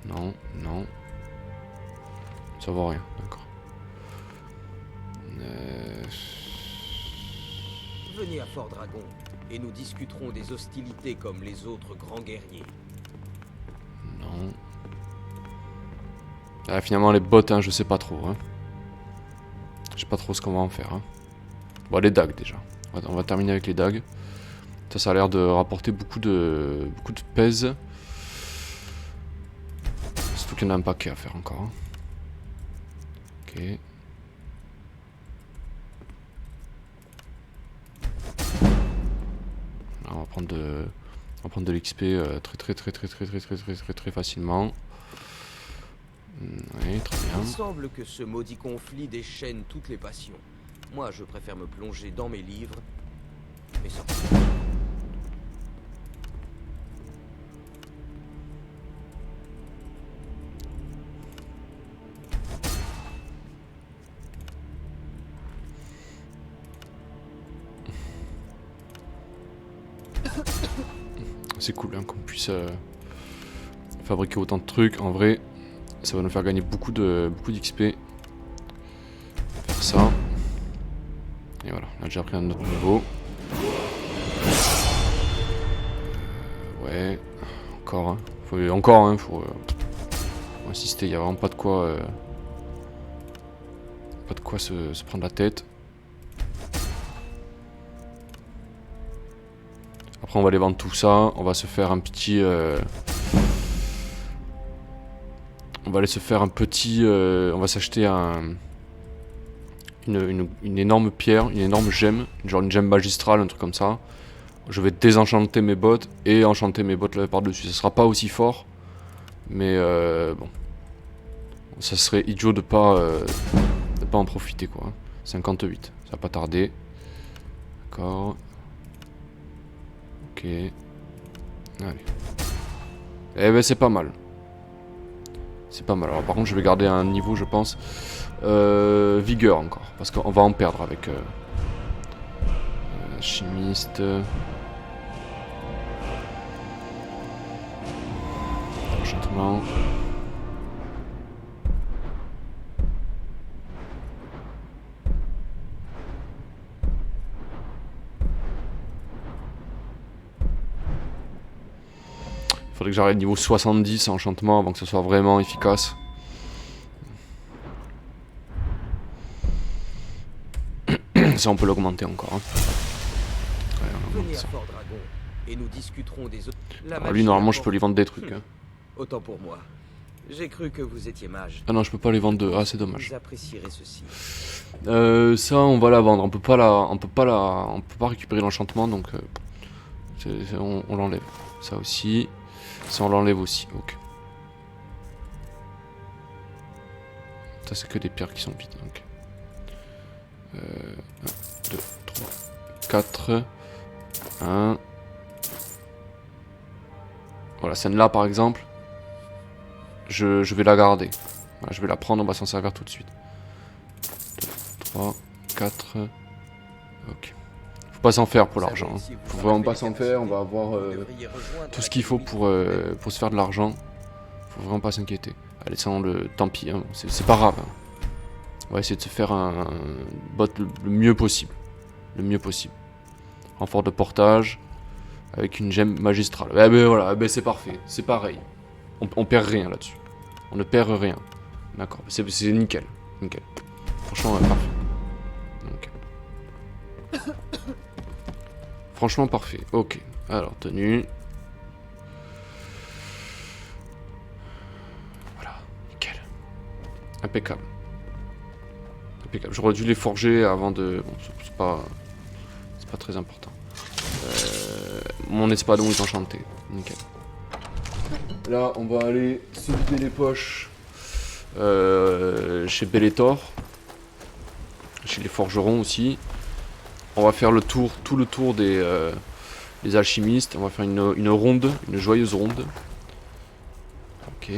S1: Non, non. Ça vaut rien, d'accord.
S11: Venez à Fort Dragon et nous discuterons des hostilités comme les autres grands guerriers.
S1: Non. Ah, finalement les bottes, hein, je sais pas trop. Hein. Je sais pas trop ce qu'on va en faire. Hein. Bon, les dagues déjà. On va terminer avec les dagues. Ça a l'air de rapporter beaucoup de pèse. Surtout qu'il y en a un paquet à faire encore. Hein. Ok. Là, on va prendre de l'XP très facilement. Oui, très bien.
S11: Il semble que ce maudit conflit déchaîne toutes les passions. Moi, je préfère me plonger dans mes livres et sortir.
S1: C'est cool hein, qu'on puisse fabriquer autant de trucs. En vrai, ça va nous faire gagner beaucoup d'XP. Faire ça. Et voilà, on a déjà pris un autre niveau. Ouais, encore. Hein. Faut insister. Il n'y a vraiment pas de quoi, se prendre la tête. Après on va aller vendre tout ça. On va se faire un petit... On va aller se faire un petit... on va s'acheter une énorme pierre, une énorme gemme. Genre une gemme magistrale, un truc comme ça. Je vais désenchanter mes bottes et enchanter mes bottes là par-dessus. Ça sera pas aussi fort. Mais bon. Ça serait idiot de pas en profiter quoi. 58, ça va pas tarder. D'accord. Ok. Allez. Eh ben c'est pas mal. C'est pas mal. Alors par contre je vais garder un niveau je pense. Vigueur encore. Parce qu'on va en perdre avec chimiste. Enchantement. Faudrait que j'arrive niveau 70 enchantement avant que ce soit vraiment efficace. Ça on peut l'augmenter encore. Hein.
S11: Venez à Fort Dragon et nous discuterons des autres.
S1: Alors lui normalement je peux lui vendre des trucs. Hein.
S11: Autant pour moi. J'ai cru que vous étiez mage.
S1: Ah non je peux pas les vendre deux. Ah c'est dommage.
S11: Vous apprécierez ceci.
S1: Ça on va la vendre. On peut pas récupérer l'enchantement donc on l'enlève. Ça aussi. Ça on l'enlève aussi. Ok. Ça c'est que des pierres qui sont vides. Ok. 1, 2, 3, 4. 1. Voilà, celle-là par exemple. Je vais la garder. Voilà, je vais la prendre, on va s'en servir tout de suite. 2, 3, 4. Ok. Faut pas s'en faire pour l'argent. Hein. Faut vraiment pas s'en faire, on va avoir tout ce qu'il faut pour se faire de l'argent. Faut vraiment pas s'inquiéter. Allez, ça, tant pis, hein. C'est pas grave. Hein. On va essayer de se faire un bot le mieux possible. Le mieux possible. Renfort de portage. Avec une gemme magistrale. Eh ben voilà, eh ben c'est parfait. C'est pareil. On perd rien là-dessus. On ne perd rien. D'accord. C'est nickel. Nickel. Franchement, parfait. Okay. Franchement, parfait. Ok. Alors, tenue. Voilà. Nickel. Impeccable. Impeccable. J'aurais dû les forger avant de... Bon, c'est pas très important. Mon espadon est enchanté. Nickel. Là, on va aller se vider les poches chez Bellator. Chez les forgerons aussi. On va faire tout le tour des alchimistes. On va faire une ronde, une joyeuse ronde. Ok.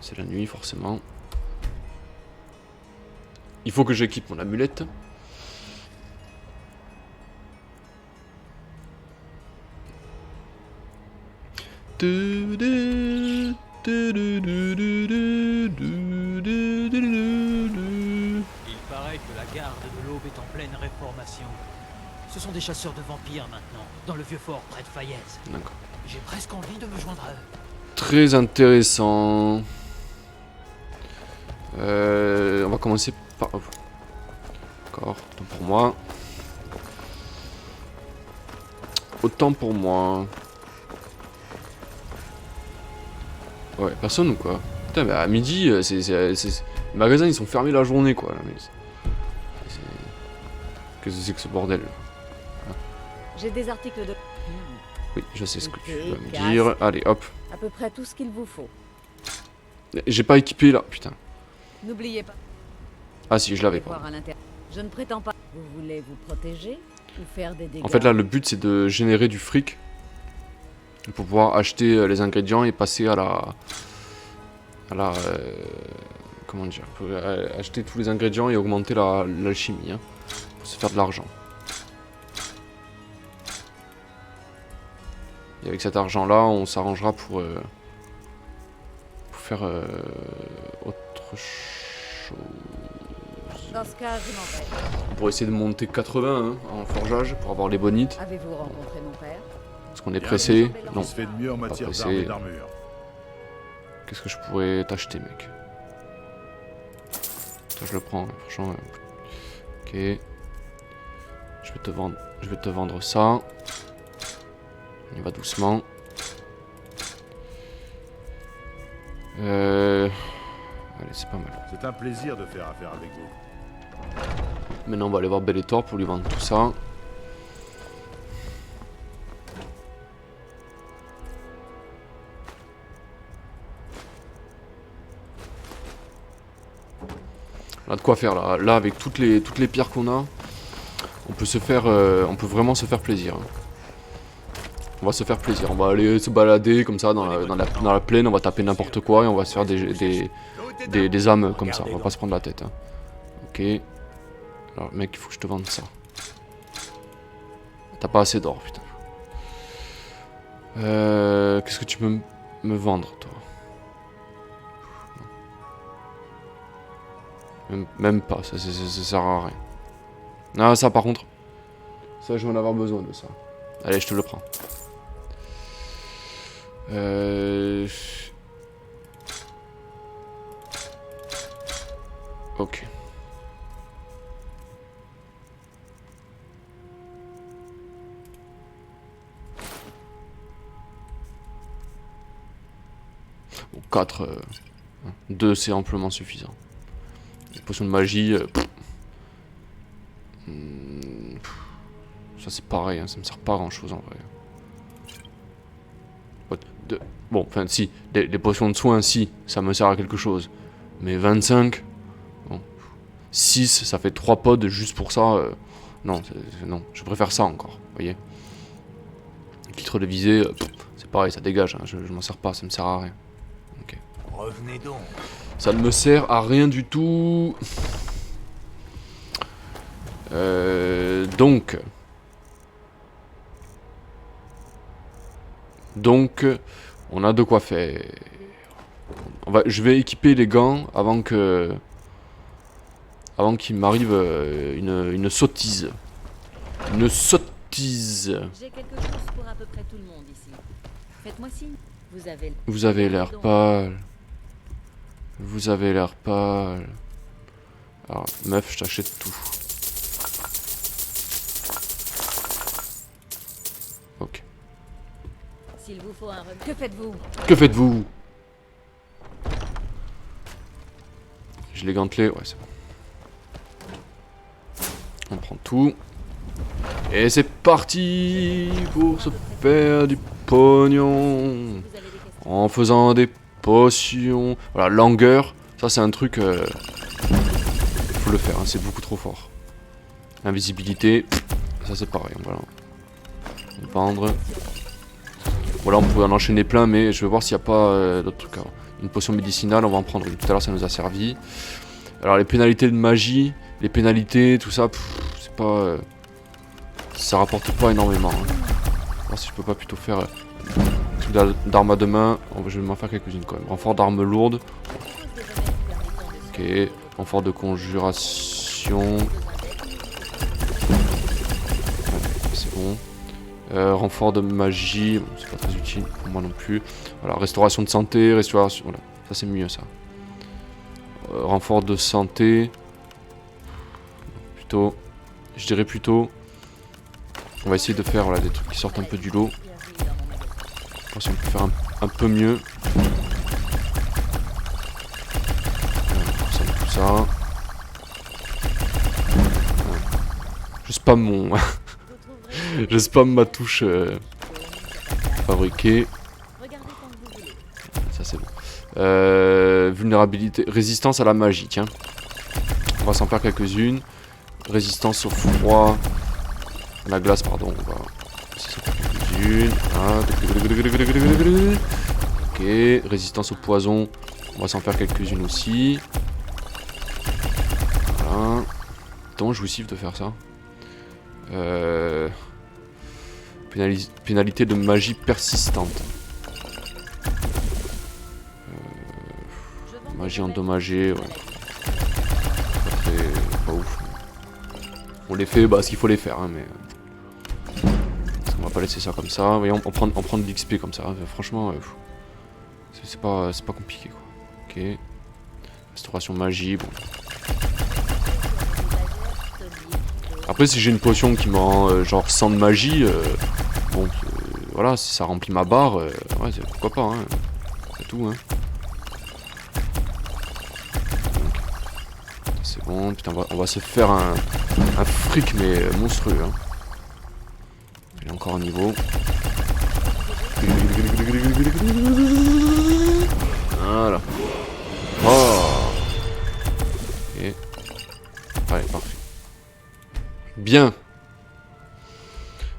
S1: C'est la nuit forcément. Il faut que j'équipe mon amulette. Il
S4: paraît que la garde de l'Aube est en pleine réformation. Ce sont des chasseurs de vampires maintenant, dans le vieux fort près de Fayez.
S1: D'accord.
S4: J'ai presque envie de me joindre à eux.
S1: Très intéressant. On va commencer par... D'accord, autant pour moi. Autant pour moi. Ouais, personne ou quoi? Putain, mais à midi, les magasins ils sont fermés la journée quoi. Là, mais qu'est-ce que c'est que ce bordel?
S6: J'ai des articles de...
S1: Oui, je sais ce que tu vas me dire. Allez, hop.
S6: À peu près tout ce qu'il vous faut.
S1: J'ai pas équipé là, putain.
S6: N'oubliez pas.
S1: Ah si, je l'avais pas.
S6: Je ne prétends pas. Vous voulez vous protéger ou faire des dégâts?
S1: En fait là, le but c'est de générer du fric. Pour pouvoir acheter les ingrédients et passer à la... comment dire? Pour acheter tous les ingrédients et augmenter l'alchimie. Hein, pour se faire de l'argent. Et avec cet argent là, on s'arrangera pour faire autre chose.
S6: Dans ce cas, je m'en vais.
S1: Pour essayer de monter 80 hein, en forgeage, pour avoir les bonites.
S6: Avez-vous rencontré mon père?
S1: Est-ce qu'on est pressé? Non.
S2: On se fait de mieux en matière
S1: pressé.
S2: d'armes et d'armure.
S1: Qu'est-ce que je pourrais t'acheter, mec? Ça, je le prends, franchement. Ok. Je vais te vendre ça. On y va doucement. Allez, c'est pas mal.
S2: C'est un plaisir de faire affaire avec vous.
S1: Maintenant, on va aller voir Bellator pour lui vendre tout ça. On a de quoi faire là. Là, avec toutes les pierres qu'on a, on peut vraiment se faire plaisir. On va se faire plaisir. On va aller se balader comme ça dans la plaine. On va taper n'importe quoi et on va se faire des âmes comme ça. On va pas se prendre la tête. Hein. Ok. Alors, mec, il faut que je te vende ça. T'as pas assez d'or, putain. Qu'est-ce que tu peux me vendre, toi? Même pas, ça sert à rien. Ah, ça par contre, ça je vais en avoir besoin de ça. Allez, je te le prends. Ok. Bon, 4, 2 c'est amplement suffisant. Les potions de magie, ça c'est pareil, hein, ça me sert pas à grand chose en vrai. Bon, enfin si, les potions de soins, si, ça me sert à quelque chose. Mais 25, bon, 6, ça fait 3 pods juste pour ça. Non, non, je préfère ça encore, vous voyez. Filtre de visée, c'est pareil, ça dégage, hein, je m'en sers pas, ça me sert à rien. Ok.
S13: Revenez donc. Ça
S1: ne me sert à rien du tout. Donc, on a de quoi faire. Je vais équiper les gants avant qu'il m'arrive une sottise. Une sottise.
S12: J'ai quelque chose pour à peu près tout le monde ici. Faites-moi signe.
S1: Vous avez l'air pâle. Vous avez l'air pâle. Alors, meuf, je t'achète tout. Ok.
S12: S'il vous faut un remède.
S6: Que faites-vous?
S1: Que faites-vous? J'ai les gantelets, ouais, c'est bon. On prend tout. Et c'est parti pour se faire du pognon. En faisant des potions. Voilà, langueur. Ça, c'est un truc... faut le faire, hein, c'est beaucoup trop fort. Invisibilité. Ça, c'est pareil. Voilà. Vendre. Voilà, on pourrait en enchaîner plein, mais je vais voir s'il n'y a pas d'autres trucs. Alors, une potion médicinale, on va en prendre une. Tout à l'heure, ça nous a servi. Alors, les pénalités de magie, les pénalités, tout ça, c'est pas... ça rapporte pas énormément. Hein. Alors, si je peux pas plutôt faire d'armes à deux mains, je vais m'en faire quelques-unes quand même. Renfort d'armes lourdes. Ok. Renfort de conjuration. C'est bon. Renfort de magie, bon, c'est pas très utile pour moi non plus. Voilà, restauration de santé, restauration, voilà, ça c'est mieux ça. Renfort de santé, plutôt, je dirais plutôt, on va essayer de faire voilà, des trucs qui sortent un peu du lot. Je pense qu'on peut faire un peu mieux. Voilà, tout ça. Ouais. Je spam mon... Je spam ma touche fabriquée. Ça c'est bon. Vulnérabilité, résistance à la magie, tiens. On va s'en faire quelques-unes. Résistance au froid. À la glace, pardon. On va s'en faire quelques-unes. Ok. Résistance au poison. On va s'en faire quelques-unes aussi. Voilà. Tellement jouissif de faire ça. Pénalité de magie persistante. Magie endommagée, ouais. Pas ouf. On les fait parce qu'il faut les faire, hein, mais... on va pas laisser ça comme ça. Voyons, on prend de l'XP comme ça. Franchement, c'est pas compliqué, quoi. Ok. Restauration magie, bon. Après, si j'ai une potion qui me rend genre 100 de magie, bon, voilà, si ça remplit ma barre, ouais, pourquoi pas, hein. C'est tout, hein. C'est bon, putain, on va se faire un fric, mais monstrueux, hein. Il est encore un niveau. Voilà. Oh. Et... Allez, parfait. Bien.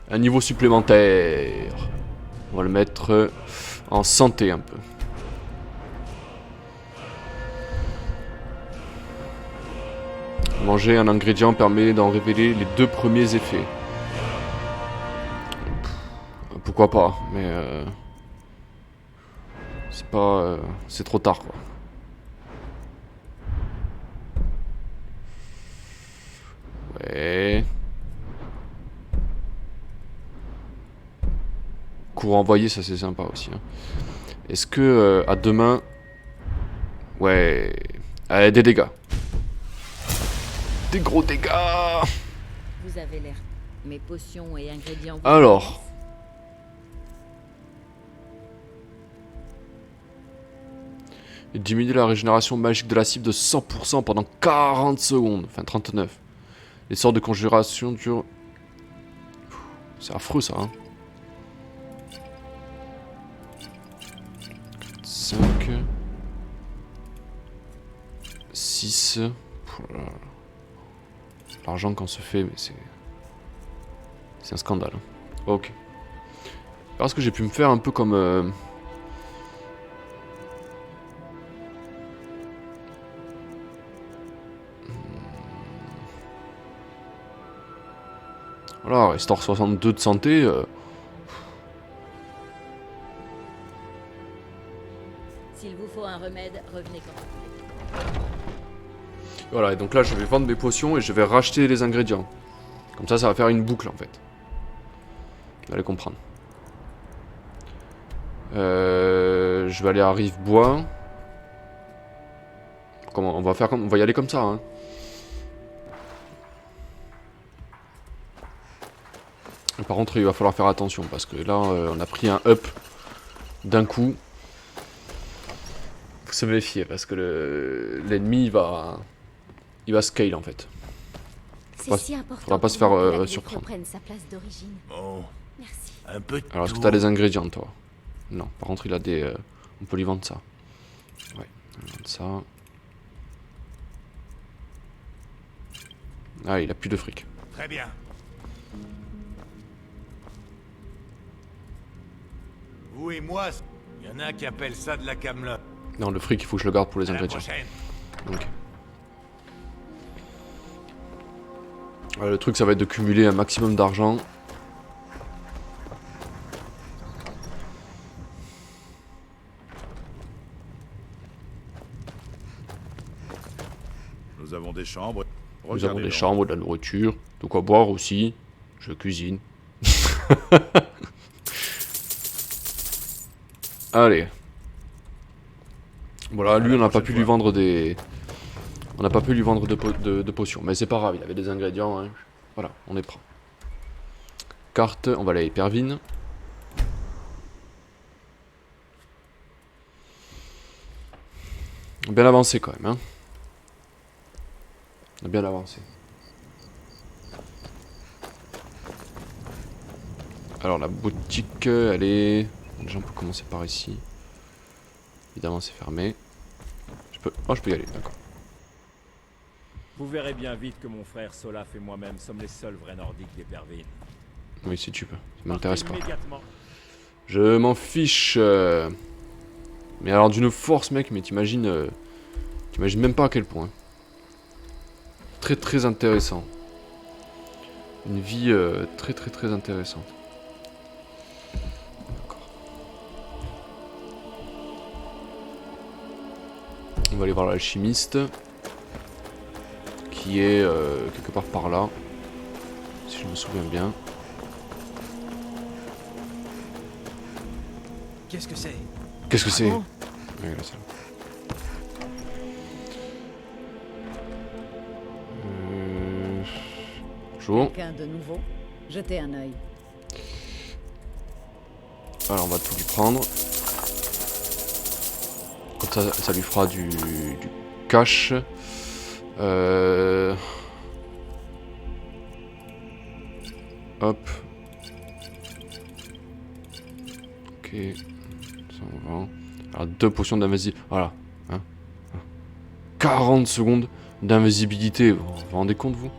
S1: Un niveau supplémentaire. On va le mettre en santé un peu. Manger un ingrédient permet d'en révéler les 2 premiers effets. Pourquoi pas, mais c'est pas... c'est trop tard, quoi. Ouais. Cours envoyé, ça c'est sympa aussi, hein. Est-ce que à demain... Ouais... Allez, des dégâts. Des gros dégâts.
S12: Vous avez l'air. Mes potions et ingrédients...
S1: Alors... Et diminuer la régénération magique de la cible de 100% pendant 40 secondes. Enfin, 39. Les sorts de conjuration durent... C'est affreux, ça, hein. 5... 6... L'argent qu'on se fait, mais c'est... C'est un scandale. Hein. Ok. Parce que j'ai pu me faire un peu comme... Voilà, restaure 62 de santé.
S12: S'il vous faut un remède, revenez quand vous voulez.
S1: Voilà, et donc là je vais vendre mes potions et je vais racheter les ingrédients. Comme ça va faire une boucle en fait. Vous allez comprendre. Je vais aller à Rivebois. Comment on va faire comme... On va y aller comme ça, hein. Par contre, il va falloir faire attention parce que là, on a pris un up d'un coup. Faut se méfier parce que l'ennemi il va scale en fait.
S3: C'est si important.
S1: Faudra pas se faire surprendre.
S3: Sa place d'origine.
S4: Bon.
S3: Merci.
S4: Un peu de
S1: Alors, est-ce que
S4: tout.
S1: t'as des ingrédients, toi? Non. Par contre, il a des... on peut lui vendre ça. Ouais, on va vendre ça. Ah, il a plus de fric.
S2: Très bien. Vous et moi, il y en a qui appellent ça de la camelote.
S1: Non, le fric, il faut que je le garde pour les
S2: À la
S1: ingrédients.
S2: prochaine.
S1: Ok. Le truc, ça va être de cumuler un maximum d'argent.
S2: Nous avons des chambres.
S1: Nous avons des chambres, de la nourriture, de quoi boire aussi. Je cuisine. Allez. Voilà, lui on n'a pas pu lui vendre des... On n'a pas pu lui vendre de potions. Mais c'est pas grave, il avait des ingrédients. Hein. Voilà, on est prêt. Carte, on va aller à Hypervine. Bien avancé quand même. Hein. On a bien avancé. Alors la boutique, elle est... Déjà on peut commencer par ici. Évidemment c'est fermé. Je peux... Oh, je peux y aller, d'accord.
S8: Vous verrez bien vite que mon frère Solaf et moi-même sommes les seuls vrais nordiques d'Hypervine.
S1: Oui, si tu peux. Ça m'intéresse pas.
S8: Immédiatement.
S1: Je m'en fiche. Mais alors d'une force, mec, mais t'imagines... T'imagines même pas à quel point. Très très intéressant. Une vie très très très intéressante. D'accord. On va aller voir l'alchimiste. Qui est quelque part par là. Si je me souviens bien.
S7: Qu'est-ce que c'est?
S1: Qu'est-ce que c'est? Oui, là, Bonjour.
S6: Quelqu'un de nouveau? Jetez un œil.
S1: Alors on va tout lui prendre. Comme ça lui fera du cash. Hop. Ok. Ça on va. Alors 2 potions d'invisibilité. Voilà. Hein. 40 secondes d'invisibilité. Vous vous rendez compte vous?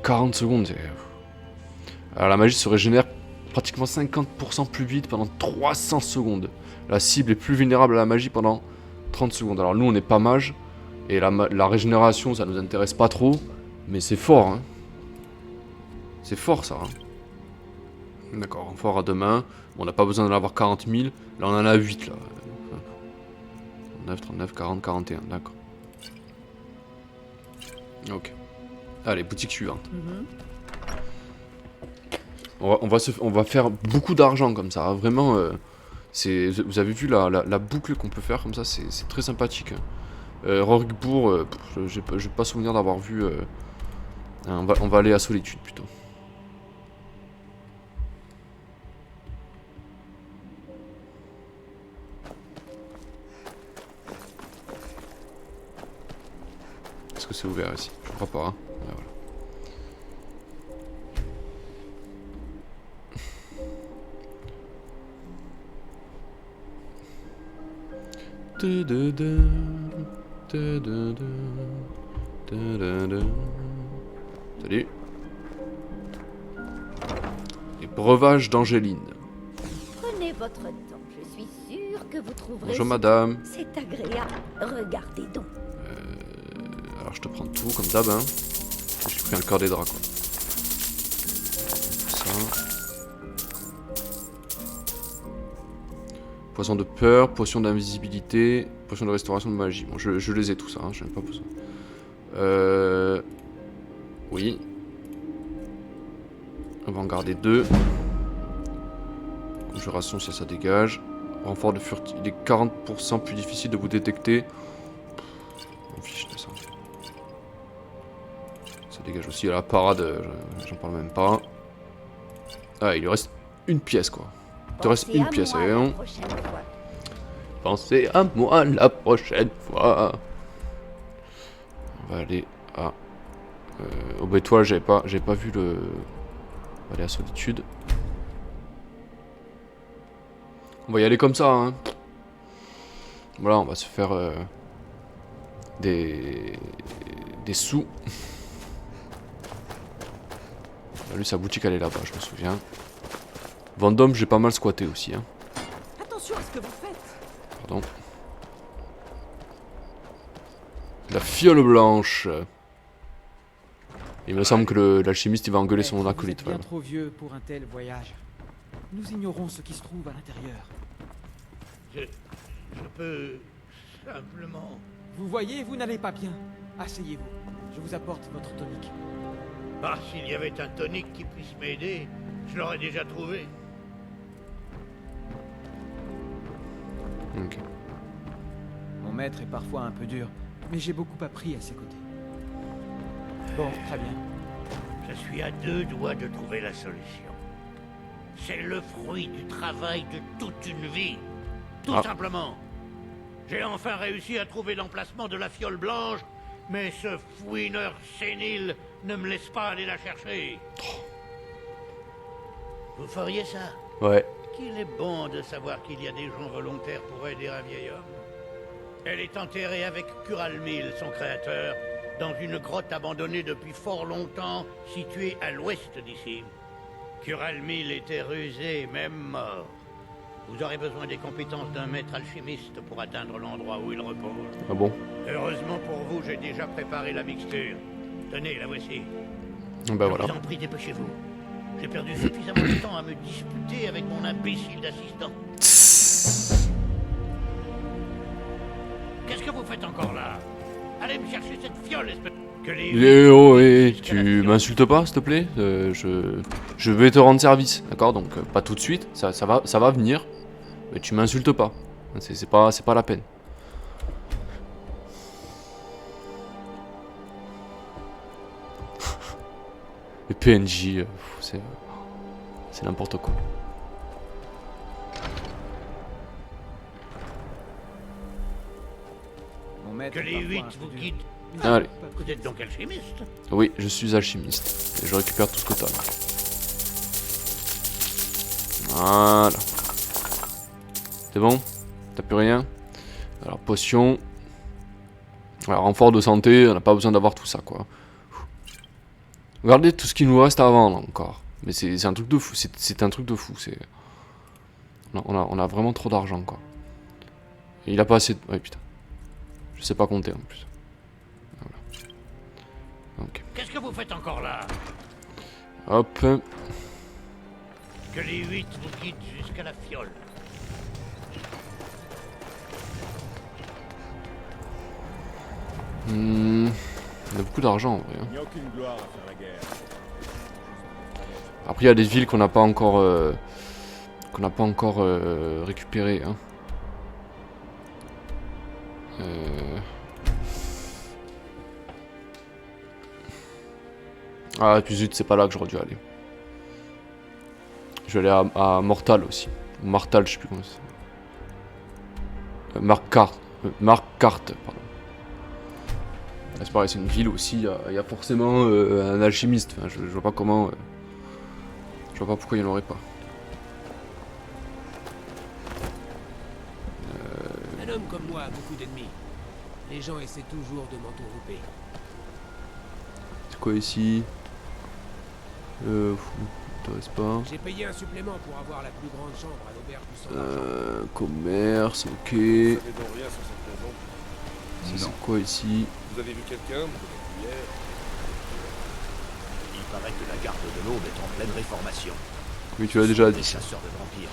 S1: 40 secondes. Alors la magie se régénère pratiquement 50% plus vite pendant 300 secondes. La cible est plus vulnérable à la magie pendant 30 secondes. Alors nous on n'est pas mage. Et la régénération ça nous intéresse pas trop. Mais c'est fort hein. C'est fort ça hein. D'accord, fort à deux mains. Bon, on n'a pas besoin d'en avoir 40 000. Là on en a 8 là. 39, 39, 40, 41, d'accord. Ok. Allez, boutique suivante. On va faire beaucoup d'argent comme ça, hein. Vraiment. Vous avez vu la boucle qu'on peut faire comme ça, c'est très sympathique. Rorikbourg, j'ai pas souvenir d'avoir vu. On va aller à Solitude plutôt. Est-ce que c'est ouvert ici? Je crois pas. Hein. Ouais, voilà. Salut. Les breuvages d'Angéline.
S3: Prenez votre temps, je suis sûre que vous trouverez...
S1: Bonjour madame.
S3: C'est agréable, regardez donc.
S1: Alors je te prends tout comme d'hab hein. J'ai pris un corps des draps quoi. Ça. Potion de peur, potion d'invisibilité, potion de restauration de magie. Bon je les ai tous hein, j'en ai pas besoin. Oui. On va en garder 2. Conjuration si ça dégage. Renfort de furtivité. Il est 40% plus difficile de vous détecter. On fiche de ça. Ça dégage aussi à la parade, j'en parle même pas. Ah, il lui reste une pièce quoi. Il te reste une pièce, voyons. Pensez à moi la prochaine fois. On va aller à... Au étoile, j'avais pas vu le... On va aller à Solitude. On va y aller comme ça, hein. Voilà, on va se faire des sous. Lui, sa boutique, elle est là-bas, je me souviens. Vendôme, j'ai pas mal squatté aussi, hein.
S13: Attention à ce que vous faites.
S1: Pardon. La fiole blanche. Il me semble que l'alchimiste, il va engueuler son acolyte.
S7: Vous êtes bien trop vieux pour un tel voyage. Nous ignorons ce qui se trouve à l'intérieur.
S4: Je peux simplement...
S7: Vous voyez, vous n'allez pas bien. Asseyez-vous. Je vous apporte votre tonique.
S4: Ah, s'il y avait un tonique qui puisse m'aider, je l'aurais déjà trouvé.
S1: Ok.
S7: Mon maître est parfois un peu dur, mais j'ai beaucoup appris à ses côtés. Bon, très bien.
S4: Je suis à 2 doigts de trouver la solution. C'est le fruit du travail de toute une vie. Tout simplement. J'ai enfin réussi à trouver l'emplacement de la fiole blanche, mais ce fouineur sénile ne me laisse pas aller la chercher. Vous feriez ça?
S1: Ouais.
S4: Qu'il est bon de savoir qu'il y a des gens volontaires pour aider un vieil homme. Elle est enterrée avec Curalmil, son créateur, dans une grotte abandonnée depuis fort longtemps, située à l'ouest d'ici. Curalmil était rusé, même mort. Vous aurez besoin des compétences d'un maître alchimiste pour atteindre l'endroit où il repose.
S1: Ah bon?
S4: Heureusement pour vous, j'ai déjà préparé la mixture. Tenez, la voici.
S1: Bah voilà.
S4: Je vous en prie, dépêchez-vous. J'ai perdu suffisamment de temps à me disputer avec mon imbécile d'assistant. Qu'est-ce que vous faites encore là? Allez me chercher cette fiole, espèce que les...
S1: Oh, tu m'insultes pas, s'il te plaît. Je vais te rendre service, d'accord? Donc pas tout de suite, ça va venir. Mais tu m'insultes pas. C'est pas la peine. Mais PNJ, c'est n'importe quoi.
S4: Que les 8 vous quittent.
S1: Allez.
S4: Vous êtes donc alchimiste?
S1: Oui, je suis alchimiste. Et je récupère tout ce que t'as là. Voilà. C'est bon? T'as plus rien? Alors, potion. Alors, renfort de santé, on n'a pas besoin d'avoir tout ça, quoi. Regardez tout ce qu'il nous reste à vendre encore. Mais c'est un truc de fou, c'est un truc de fou. On a vraiment trop d'argent, quoi. Et il a pas assez de... Ouais, putain. Je sais pas compter, en plus. Voilà. Donc.
S4: Qu'est-ce que vous faites encore là?
S1: Hop.
S4: Que les 8 vous quittent jusqu'à la fiole.
S1: On a beaucoup d'argent en vrai.
S8: Il n'y a aucune gloire à faire la guerre.
S1: Après il y a des villes qu'on n'a pas encore récupérées. Hein. Ah puis zut, c'est pas là que j'aurais dû aller. Je vais aller à Mortal aussi. Mortal, je sais plus comment c'est. Marquardt, pardon. C'est pareil, c'est une ville aussi, il y a forcément un alchimiste. Enfin, je vois pas comment... je vois pas pourquoi il n'y en aurait pas.
S14: Un homme comme moi a beaucoup d'ennemis. Les gens essaient toujours de m'entourlouper.
S1: C'est quoi ici? M'intéresse pas.
S14: J'ai payé un supplément pour avoir la plus grande chambre à l'auberge du centre.
S1: Commerce, ok.
S15: Vous savez donc rien sur cette maison?
S1: C'est quoi ici?
S15: Vous avez vu quelqu'un?
S4: Il paraît que la garde de l'Aube est en pleine réformation.
S1: Oui, tu l'as déjà dit.
S4: Des chasseurs de vampires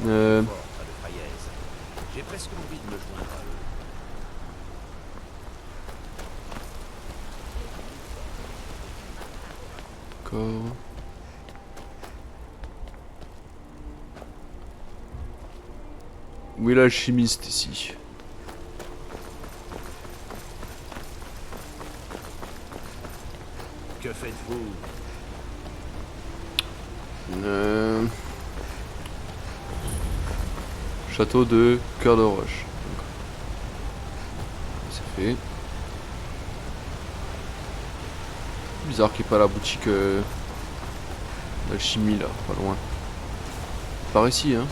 S4: maintenant. Fort, près de Faïez. J'ai presque envie de me joindre à eux.
S1: D'accord. Où est l'alchimiste ici?
S4: Que faites-vous?
S1: Château de Cœur de Roche. C'est fait. Bizarre qu'il n'y ait pas la boutique d'alchimie là, pas loin. Par ici, hein.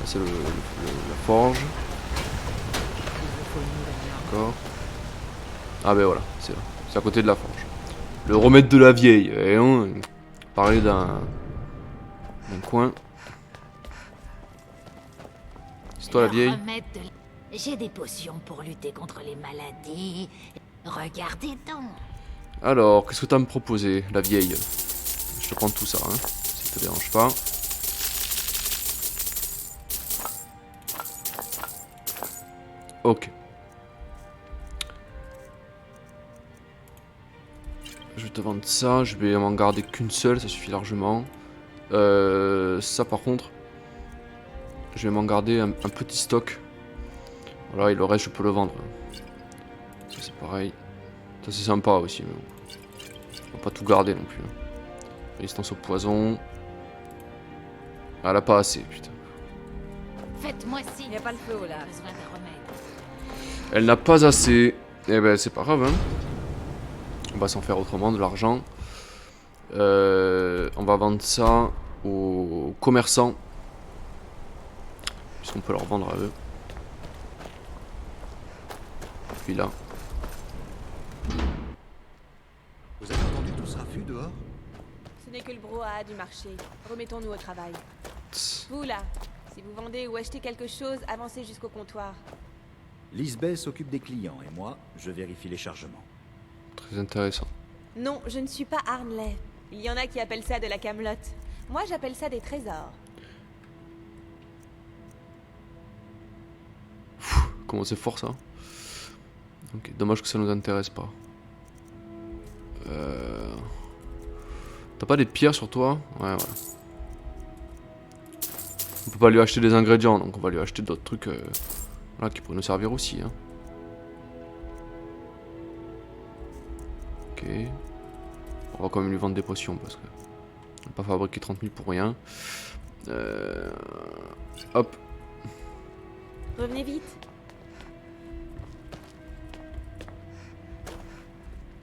S1: Là, c'est la forge. D'accord. Ah ben voilà, c'est là. C'est à côté de la forge. Le remède de la vieille. Et on parlait d'un coin. C'est toi la vieille?
S16: J'ai des potions pour lutter contre les maladies. Regardez donc.
S1: Alors, qu'est-ce que tu as à me proposer, la vieille? Je te prends tout ça, hein, si ça te dérange pas. Ok. Je vais te vendre ça, je vais m'en garder qu'une seule, ça suffit largement. Ça par contre, je vais m'en garder un petit stock. Voilà, et le reste je peux le vendre. Ça c'est pareil. Ça c'est sympa aussi, mais bon. On va pas tout garder non plus. Résistance au poison. Ah, elle a pas assez, putain.
S16: Faites-moi signe.
S6: Il n'y a pas le feu là.
S16: Besoin d'un remède.
S1: Elle n'a pas assez. Eh ben c'est pas grave, hein. On va s'en faire autrement, de l'argent. On va vendre ça aux commerçants. Puisqu'on peut leur vendre à eux. Puis là.
S2: Vous avez entendu tout ce raffut dehors?
S10: Ce n'est que le brouhaha du marché. Remettons-nous au travail. Vous là, si vous vendez ou achetez quelque chose, avancez jusqu'au comptoir.
S17: Lisbeth s'occupe des clients et moi, je vérifie les chargements.
S1: Très intéressant.
S10: Non, je ne suis pas Arnley. Il y en a qui appellent ça de la camelote. Moi, j'appelle ça des trésors.
S1: Comment c'est fort ça. Ok, dommage que ça nous intéresse pas. T'as pas des pierres sur toi? Ouais, voilà. On peut pas lui acheter des ingrédients, donc on va lui acheter d'autres trucs voilà, qui pourraient nous servir aussi. Hein. Ok. On va quand même lui vendre des potions parce que on n'a pas fabriqué 30 000 pour rien. Hop.
S10: Revenez vite.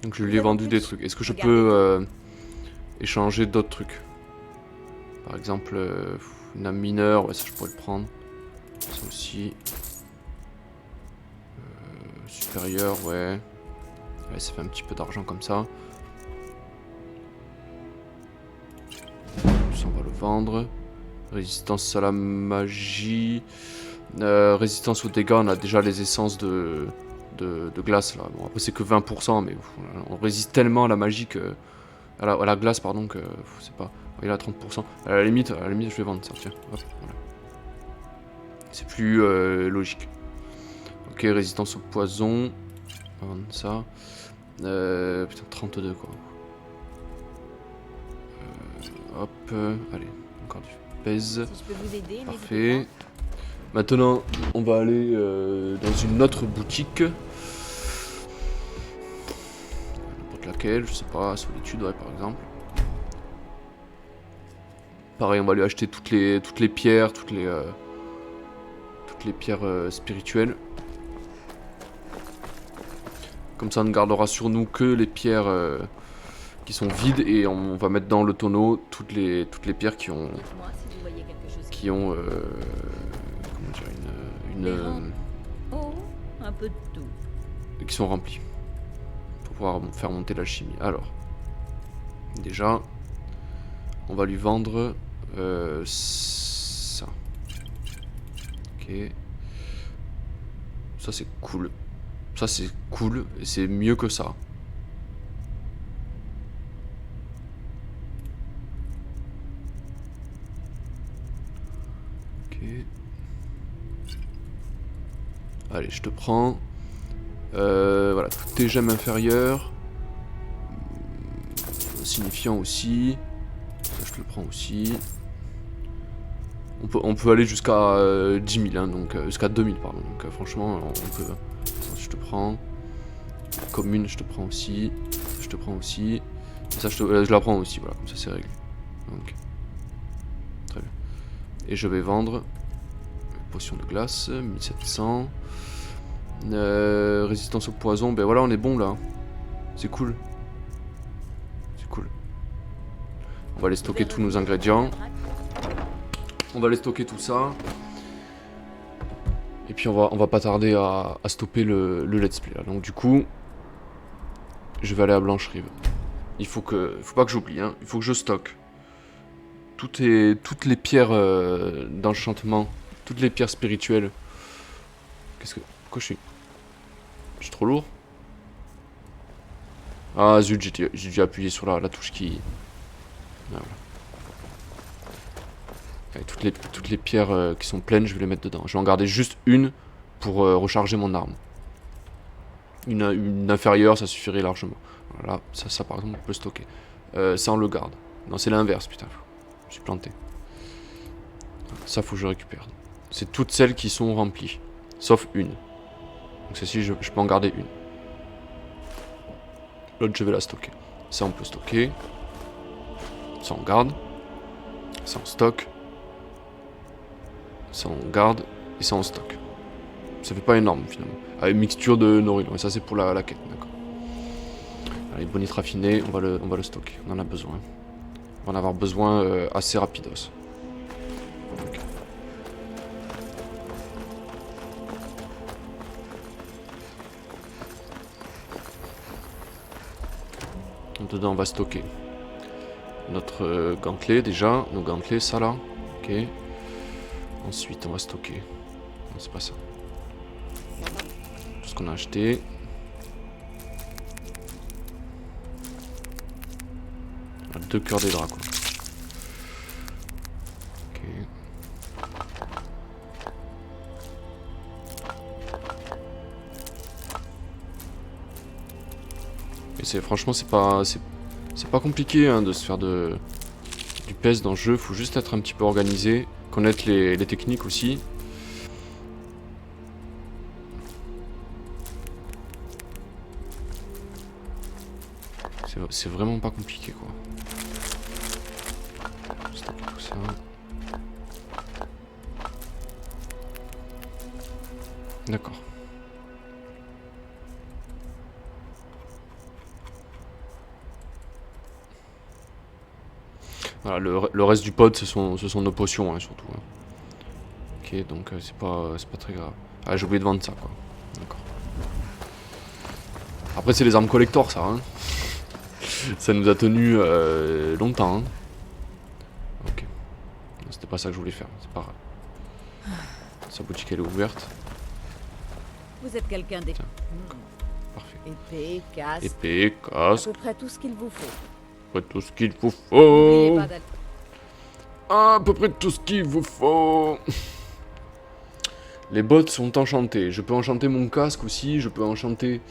S1: Donc je lui ai vendu des trucs. Est-ce que je peux échanger d'autres trucs? Par exemple, une âme mineure, ouais, ça je pourrais le prendre. Ça aussi. Supérieur, ouais. Ouais, ça fait un petit peu d'argent comme ça. Ça, on va le vendre. Résistance à la magie. Résistance aux dégâts, on a déjà les essences de glace là. Bon, après c'est que 20%, mais on résiste tellement à la magie que. À la glace, pardon, que. C'est pas. Il a 30%. À la limite, je vais vendre ça, tiens. Hop, voilà. C'est plus logique. Ok, résistance au poison. On va vendre ça. Putain, 32 quoi. Hop, allez, encore du pèse.
S10: Si je peux vous aider,
S1: parfait. Maintenant, on va aller dans une autre boutique. N'importe laquelle, je sais pas, Solitude, ouais, par exemple. Pareil, on va lui acheter toutes les pierres, toutes les pierres spirituelles. Comme ça, on ne gardera sur nous que les pierres qui sont vides et on va mettre dans le tonneau toutes les pierres qui ont comment dire,
S12: un peu de tout.
S1: Qui sont remplies pour pouvoir faire monter l'alchimie. Alors, déjà, on va lui vendre ça. Ok. Ça c'est cool. Ça c'est cool et c'est mieux que ça. Ok. Allez, je te prends. Voilà, toutes tes gemmes inférieures. Signifiant aussi. Ça, je te le prends aussi. On peut aller jusqu'à 10 000, hein, donc jusqu'à 2000, pardon. Donc franchement, on peut. Ça, je te prends. Commune, je te prends aussi. Ça, je te prends aussi. Et ça, je la prends aussi, voilà, comme ça c'est réglé. Donc, très bien. Et je vais vendre. Potion de glace, 1700. Résistance au poison, ben voilà, on est bon là. C'est cool. C'est cool. On va aller stocker tous nos ingrédients. On va aller stocker tout ça. Et puis on va pas tarder à stopper le let's play là. Donc du coup, je vais aller à Blanche-Rive. Faut pas que j'oublie, hein. Il faut que je stocke toutes les pierres d'enchantement, toutes les pierres spirituelles. Pourquoi je suis trop lourd? Ah zut, j'ai dû appuyer sur la touche qui... Ah, voilà. Allez, toutes les pierres qui sont pleines, je vais les mettre dedans. Je vais en garder juste une pour recharger mon arme. Une inférieure, ça suffirait largement. Voilà, ça par exemple, on peut stocker. Ça, on le garde. Non, c'est l'inverse, putain. Je suis planté. Ça, faut que je récupère. C'est toutes celles qui sont remplies. Sauf une. Donc celle-ci, je peux en garder une. L'autre, je vais la stocker. Ça, on peut stocker. Ça, on garde. Ça, on stocke. Ça, on garde. Et ça, on stocke. Ça fait pas énorme, finalement. Avec mixture de Norilon. Et ça, c'est pour la quête, d'accord. Allez, bonite raffinée, on va le stocker. On en a besoin. On va en avoir besoin assez rapidos. Okay. Dedans, on va stocker notre gantelet déjà. Nos gantelets, ça là. Ok. Ensuite, on va stocker. Non, c'est pas ça. Tout ce qu'on a acheté. On a 2 cœurs des draps, quoi. Ok. Et franchement, c'est pas compliqué hein, de se faire du PES dans le jeu. Faut juste être un petit peu organisé, connaître les techniques aussi. C'est vraiment pas compliqué quoi. Stocker tout ça. D'accord. Voilà, le reste du pod, ce sont nos potions, hein, surtout. Hein. Ok, donc c'est pas très grave. Ah, j'ai oublié de vendre ça, quoi. D'accord. Après, c'est les armes collector, ça. Hein. Ça nous a tenu longtemps. Hein. Ok. C'était pas ça que je voulais faire, c'est pas grave. Sa boutique, elle est ouverte.
S6: Vous êtes quelqu'un des...
S1: Parfait.
S6: Épée, casque...
S1: Épée, casque...
S6: À peu près tout ce qu'il vous faut.
S1: À peu près tout ce qu'il vous
S6: N'oubliez
S1: faut.
S6: pas d'aller...
S1: À peu près tout ce qu'il vous faut. Les bottes sont enchantées. Je peux enchanter mon casque aussi. Je peux enchanter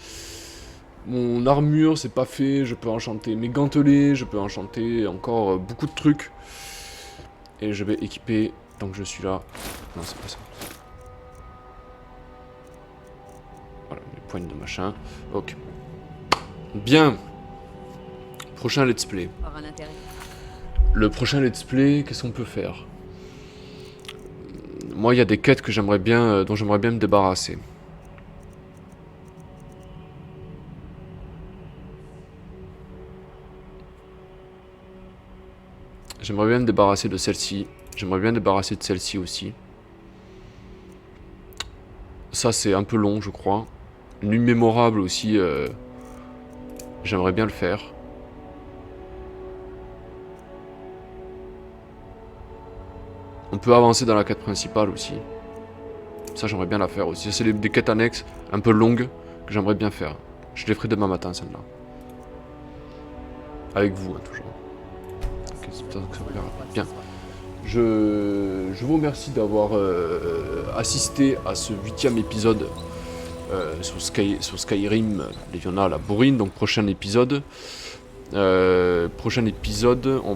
S1: mon armure, c'est pas fait. Je peux enchanter mes gantelets. Je peux enchanter encore beaucoup de trucs. Et je vais équiper, tant que je suis là... Non, c'est pas ça. Voilà, mes poignes de machin. Ok. Bien. Prochain let's play.
S6: Par à l'intérieur.
S1: Le prochain let's play, qu'est-ce qu'on peut faire? Moi, il y a des quêtes que j'aimerais bien, dont j'aimerais bien me débarrasser. J'aimerais bien me débarrasser de celle-ci. J'aimerais bien me débarrasser de celle-ci aussi. Ça, c'est un peu long, je crois. Nuit mémorable aussi, j'aimerais bien le faire. On peut avancer dans la quête principale aussi. Ça, j'aimerais bien la faire aussi. C'est des quêtes annexes un peu longues que j'aimerais bien faire. Je les ferai demain matin, celle-là. Avec vous, hein, toujours. Ok, c'est peut-être que ça va plaire. Bien. Je vous remercie d'avoir assisté à ce 8e épisode sur Skyrim, Leviona, la bourrine. Donc, prochain épisode. On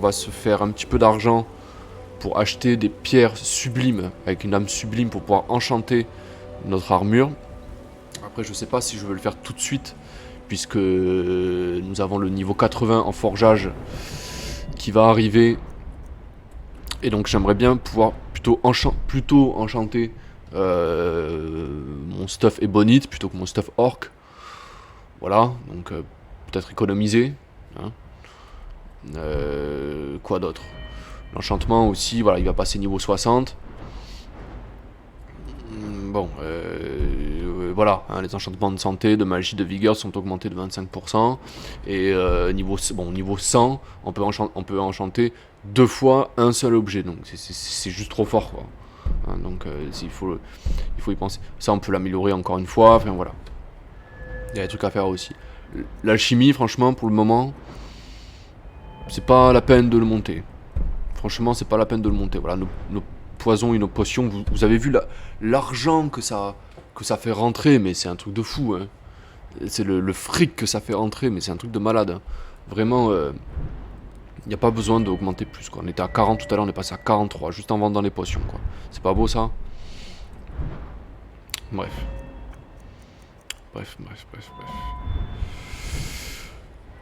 S1: va se faire un petit peu d'argent pour acheter des pierres sublimes, avec une âme sublime pour pouvoir enchanter notre armure. Après, je sais pas si je veux le faire tout de suite, puisque nous avons le niveau 80 en forgeage qui va arriver. Et donc j'aimerais bien pouvoir plutôt enchanter mon stuff ebonite plutôt que mon stuff orc. Voilà, donc peut-être économiser. Hein. Quoi d'autre? L'enchantement aussi, voilà, il va passer niveau 60. Bon, voilà, hein, les enchantements de santé, de magie, de vigueur sont augmentés de 25%. Et niveau 100, on peut enchanter 2 fois un seul objet. Donc c'est juste trop fort, quoi. Hein, donc il faut y penser. Ça, on peut l'améliorer encore une fois. Enfin voilà. Il y a des trucs à faire aussi. L'alchimie, franchement, pour le moment, c'est pas la peine de le monter. Franchement, c'est pas la peine de le monter. Voilà, nos poisons et nos potions. Vous avez vu l'argent que ça fait rentrer, mais c'est un truc de fou. Hein. C'est le fric que ça fait rentrer, mais c'est un truc de malade. Hein. Vraiment, il n'y a pas besoin d'augmenter plus, quoi. On était à 40 tout à l'heure, on est passé à 43, juste en vendant les potions, quoi. C'est pas beau, ça? Bref.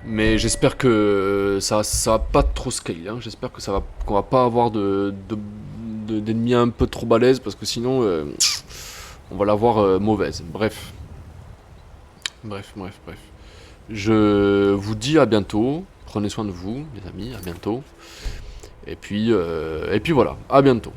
S1: Mais j'espère que ça va pas trop scale, hein. J'espère que qu'on va pas avoir d'ennemis un peu trop balèzes, parce que sinon on va l'avoir mauvaise. Bref. Je vous dis à bientôt. Prenez soin de vous, les amis, à bientôt. Et puis voilà, à bientôt.